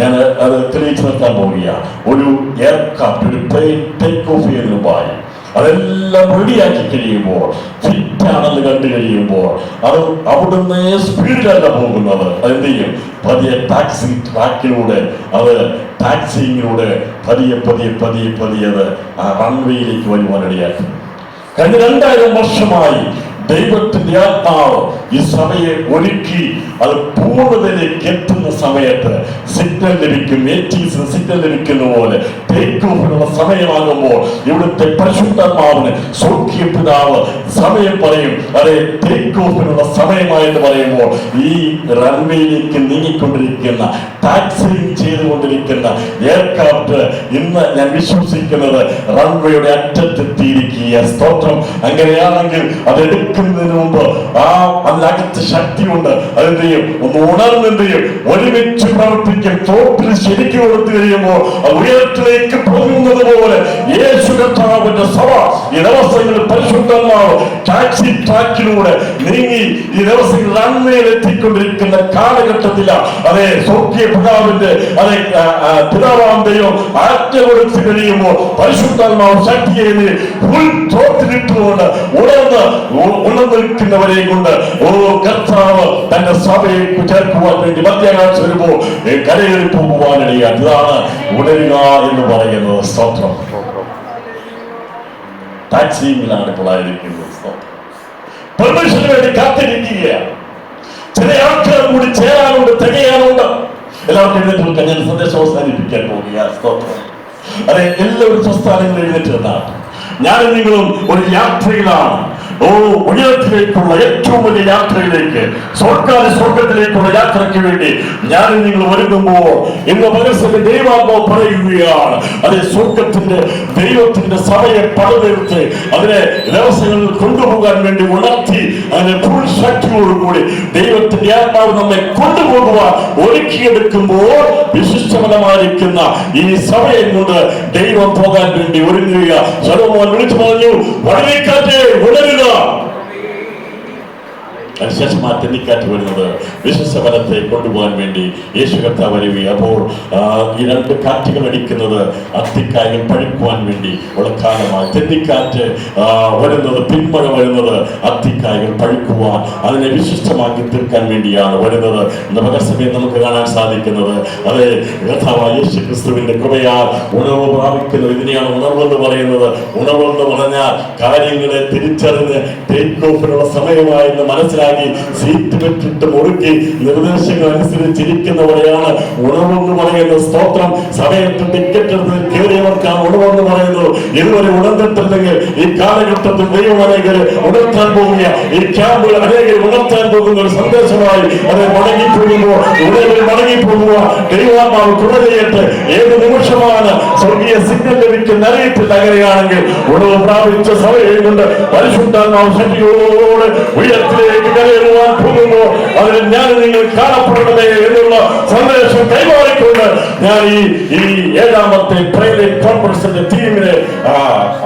ഞാൻ അത് തെളിയിച്ചു നിർത്താൻ പോവുകയാണ്. ഒരു എയർക്രാഫ്റ്റ്, ഒരു പ്ലെയിൻ ടേക്ക് ഓഫ് ചെയ്യുന്നതിനുമായി അതെല്ലാം റെഡിയാക്കി കഴിയുമ്പോൾ, ഫിറ്റാണെന്ന് കണ്ടു കഴിയുമ്പോൾ, അത് അവിടുന്ന് സ്പീഡിലല്ല പോകുന്നത്. അതെന്ത് ചെയ്യും? പതിയെ ടാക്സി ട്രാക്കിലൂടെ, അത് ടാക്സിയിലൂടെ പതിയെ അത് ആ റൺവേയിലേക്ക് വരുവാനിടയാക്കി. കഴിഞ്ഞ 2000 വർഷമായി ദൈവത്തിന്റെ ആത്മാവ് ഈ സഭയെ ഒരുക്കി അത് പൂർണ്ണതയിലേക്ക് എത്തുന്ന സമയത്ത് സിഗ്നൽ ലഭിക്കും. സിഗ്നൽ ലഭിക്കുന്ന പോലെ ടേക്ക് ഓഫിനുള്ള സമയമാകുമ്പോൾ ഇവിടുത്തെ പരിശുദ്ധാത്മാവിന് സ്വർഗീയ പിതാവ് സമയം പറയും. അതെ, ടേക്ക് ഓഫിനുള്ള സമയമായെന്ന് പറയുമ്പോൾ ഈ റൺവേയിലേക്ക് നീങ്ങിക്കൊണ്ടിരിക്കുന്ന, ടാക്സിങ് ചെയ്തുകൊണ്ടിരിക്കുന്ന എയർക്രാഫ്റ്റ് ഇന്ന് ഞാൻ വിശ്വസിക്കുന്നത് റൺവേയുടെ അറ്റത്തെത്തിയിരിക്കുക. സ്തോത്രം. അങ്ങനെയാണെങ്കിൽ അതെടുക്കുന്നതിന് മുമ്പ് അതിനകത്ത് ശക്തിയുണ്ട്. അതെന്ത് ചെയ്യും? ഒന്ന് ഉണർന്നെന്ത് ചെയ്യും? ഒരുമിച്ച് പ്രവർത്തിക്കും. തോട്ടിൽ ശരിക്കും കൊടുത്തു കഴിയുമ്പോൾ ഉയരത്തിലേക്ക് പോകുന്നത് പോലെ യേശു കർത്താവിന്റെ സഭ ഈ ദിവസങ്ങളിൽ പരിശുദ്ധമാവ് ടാക്സി ട്രാക്കിലൂടെ നീങ്ങി ഈ ദിവസങ്ങളിൽ റൺവേയിൽ എത്തിക്കൊണ്ടിരിക്കുന്ന കാലഘട്ടത്തിലാണ്. അതെ, സ്വർഗീയ പിതാവിന്റെ പിതാവാം ദൈവം ആജ്ഞ കൊടുത്തു കഴിയുമ്പോൾ പരിശുദ്ധാത്മാവ് ശക്തിയെ തോട്ടിലിട്ടുകൊണ്ട് ഉണർന്നിരിക്കുന്നവരെ കൊണ്ട് കർത്താവ് തന്റെ സഭയെ ചേർക്കുവാൻ വേണ്ടി മധ്യാകാശം വരുമ്പോൾ കരയേറി പോകുവാനിടയാണ്. ഇതാണ് ഉണരുക എന്ന് പറയുന്നത്. സ്തോത്രം. ടാക്സിയിലാണ് ഇപ്പോൾ ആയിരിക്കുന്നത്. പെർമിഷന് വേണ്ടി കാത്തിരിക്കുകയാണ്. ചില ആൾക്കാർ കൂടി ചേരാനുണ്ട്, തികയാനുണ്ട്. എല്ലാവർക്കും എഴുന്നേറ്റ് ഞാൻ സന്ദേശം അവസാനിപ്പിക്കാൻ പോവുകയാണ്. സ്തോത്രം. അതെ, എല്ലാവരും സ്വസ്ഥാനങ്ങൾ എഴുന്നേറ്റ് നിന്നാണ്. ഞാനും നിങ്ങളും ഒരു യാത്രയിലാണ്. ഉയരത്തിലേക്കുള്ള ഏറ്റവും വലിയ യാത്രയിലേക്ക്, സ്വർഗത്തിലേക്കുള്ള യാത്രയ്ക്ക് വേണ്ടി ഞാനും നിങ്ങൾ ഒരുങ്ങുമ്പോൾ ഇന്ന് പകർച്ചവ്യാധി ദൈവാത്മാവ് പറയുകയാണ്, അതേ സ്വർഗത്തിന്റെ ദൈവത്തിന്റെ സഭയെ പടുതെടുത്ത് അതിനെ ദിവസങ്ങളിൽ കൊണ്ടുപോകാൻ വേണ്ടി ഉണർത്തി അതിനെ ഫുൾ ശക്തിയോടുകൂടി ദൈവത്തിന്റെ ആത്മാവ് നമ്മെ കൊണ്ടുപോകുവാൻ ഒരുക്കിയെടുക്കുമ്പോൾ വിശിഷ്ടമതമായിരിക്കുന്ന ഈ സഭയെ കൊണ്ട് ദൈവം പോകാൻ വേണ്ടി ഒരുങ്ങുക. ശലോമോൻ വിളിച്ചു പറഞ്ഞു, വടവേക്കാറ്റേ ഉണരുക. അതിനുശേഷം ആ തെന്നിക്കാറ്റ് വരുന്നത് വിശ്വസഫലത്തെ കൊണ്ടുപോകാൻ വേണ്ടി യേശു കർത്താവ് വരികയും അപ്പോൾ ഈ രണ്ട് കാറ്റുകൾ അടിക്കുന്നത് അത്തിക്കായകൾ പഴുക്കുവാൻ വേണ്ടി ഉള്ള കാലമാണ്. തെന്നിക്കാറ്റ് വരുന്നത്, പിന്മഴ വരുന്നത് അത്തിക്കായകൾ പഴുക്കുവാൻ, അതിനെ വിശിഷ്ടമാക്കി തീർക്കാൻ വേണ്ടിയാണ് വരുന്നത്. എന്ന പകർച്ചവ്യാധി നമുക്ക് കാണാൻ സാധിക്കുന്നത് അതേ കർത്താവായ യേശു ക്രിസ്തുവിന്റെ കൃപയാൽ ഉണർവ് പ്രാപിക്കുന്നത്. ഇതിനെയാണ് ഉണർവെന്ന് പറയുന്നത്. ഉണർവെന്ന് പറഞ്ഞാൽ കാര്യങ്ങളെ തിരിച്ചറിഞ്ഞ് ടേക്ക് ഓഫിനുള്ള സമയമായെന്ന് മനസ്സിലാക്കി സീറ്റ് വെച്ചിട്ട് മുറുക്കി നിർദ്ദേശങ്ങൾ അനുസരിച്ചിരിക്കുന്നവരെയാണ് ഉണർവെന്ന് പറയുന്നത്. സ്തോത്രം. സമയത്ത് ടിക്കറ്റ് എടുത്ത് കയറിയവർക്കാണ് ഉണർവെന്ന് പറയുന്നത്. ഇതുവരെ ഉണർന്നിട്ടില്ലെങ്കിൽ ഈ കാലഘട്ടത്തിൽ ദൈവം അനേകരെ ഉണർത്താൻ പോകുക, ഈ ക്യാമ്പ് അനേകരെ ഉണർത്താൻ പോകുന്ന ഒരു സന്ദേശമായി അത് മടങ്ങിപ്പോകുമ്പോൾ ഉടനെ മടങ്ങിപ്പോകുക. ദൈവാത്മാവ് കൃപ ചെയ്യട്ടെ. ഏത് നിമിഷമാണ് സ്വർഗീയ സിഗ്നൽ ലഭിക്കുന്ന അറിയത്തില്ല. അങ്ങനെയാണെങ്കിൽ ഉണർവ് പ്രാപിച്ച സഭയെ കൊണ്ട് പരിശുദ്ധാത്മാവ് ശക്തിയോടെ ഉയരത്തിലേക്ക് കയറുവാൻ പോകുമ്പോൾ അതിന് ഞാൻ നിങ്ങൾ കാണപ്പെടണമേ എന്നുള്ള സന്ദേശം കൈമാറിക്കൊണ്ട് ഞാൻ ഈ ഏഴാമത്തെ പ്രൈവറ്റ് കോൺഫറൻസിന്റെ ടീമിനെ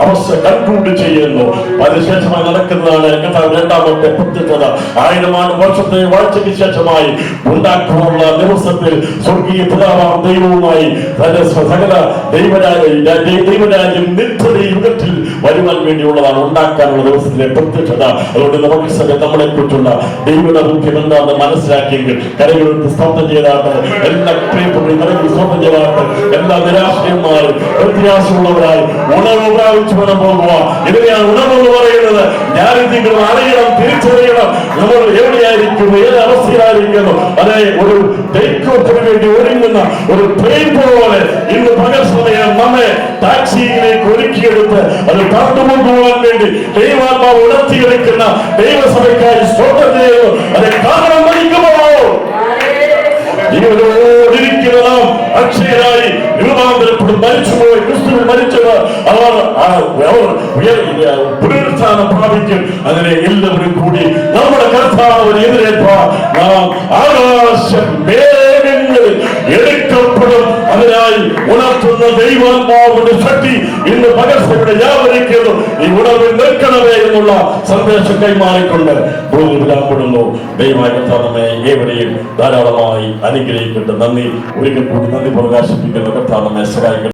അവസ്ഥ കൺക്ലൂഡ് ചെയ്യുന്നു. അതിനുശേഷമായി നടക്കുന്നതാണ് രണ്ടാമത്തെ പ്രത്യക്ഷത. 1000 വർഷത്തെ വാഴ്ചയ്ക്ക് ശേഷമായി ഉണ്ടാക്കാനുള്ള ദിവസത്തിൽ സ്വർഗീയ പിതാവാം ദൈവവുമായി തന്റെ സകല ദൈവരാജ്യം നിത്യത യുഗത്തിൽ വരുവാൻ വേണ്ടിയുള്ളതാണ് ഉണ്ടാക്കാനുള്ള ദിവസത്തിലെ പ്രത്യക്ഷത. അതുകൊണ്ട് നമുക്ക് നമ്മളെ കുറിച്ചുള്ള ദൈവയുടെ മുഖ്യം എന്താണെന്ന് മനസ്സിലാക്കിയെങ്കിൽ കരകളെടുത്ത് സ്തോത്രം ചെയ്താട്ട്, എല്ലാ പ്രിയപ്പെട്ട കരകൾ സ്തോത്രം ചെയ്താട്ട്, എല്ലാ നിരാശയന്മാരും വ്യത്യാസമുള്ളവരായി ഉണർവ് പ്രാപിച്ചു വേണം പോകുക. ഇതിനെയാണ് ഉണർവെന്ന് പറയുന്നത്. ഞാനും നിങ്ങൾ അറിയണം, തിരിച്ചറിയണം നമ്മൾ എവിടെയായിരിക്കും, ഏത് അവസ്ഥയിലായിരിക്കുന്നു. അതെ, ഒരു ടേക്ക് വേണ്ടി ഒരുങ്ങുന്ന ഒരു ട്രെയിൻ പോലെ ഇന്ന് പകൽ സമയം നമ്മെ ടാക്സിയിലേക്ക് ഒരുക്കിയെടുത്ത് അത് കടന്നുപോകുവാൻ വേണ്ടി ദൈവാത്മാവ് ഉണർത്തിയെടുക്കുന്ന ദൈവസഭയ്ക്കായി സ്തോത്രം ചെയ്യുന്നു. അത് കാരണം ജീവനോടിരിക്കുന്ന നാം അക്ഷയരായി രൂപാന്തരപ്പെടും. മരിച്ചുപോയി ക്രിസ്തുവിൽ മരിച്ചത് അവർ പുനരുത്ഥാനം പ്രാപിക്കും. അങ്ങനെ എല്ലാവരും കൂടി നമ്മുടെ കർത്താവിന് എതിരേൽപ്പാൻ നാം ആകാശ മേഘങ്ങളിൽ എടുക്കപ്പെടും. അതിനായി ഉണർത്തുന്ന ദൈവാത്മാവിന്റെ ശക്തി ഇന്ന് പകർച്ചയുടെ വ്യാപരിക്കുന്നു. ഈ ഉണർവിൽ നിൽക്കണമേ എന്നുള്ള സന്ദേശം കൈമാറിക്കൊണ്ട് ബോധ്യപ്പെടുന്നു. ദൈവമായ കർത്താവേ ഏവരെയും ധാരാളമായി അനുഗ്രഹിക്കട്ടെ. നന്ദി. ഒരിക്കൽ കൂടി നന്ദി പ്രകാശിപ്പിക്കുന്ന കർത്താവേ സഹായിക്കട്ടെ.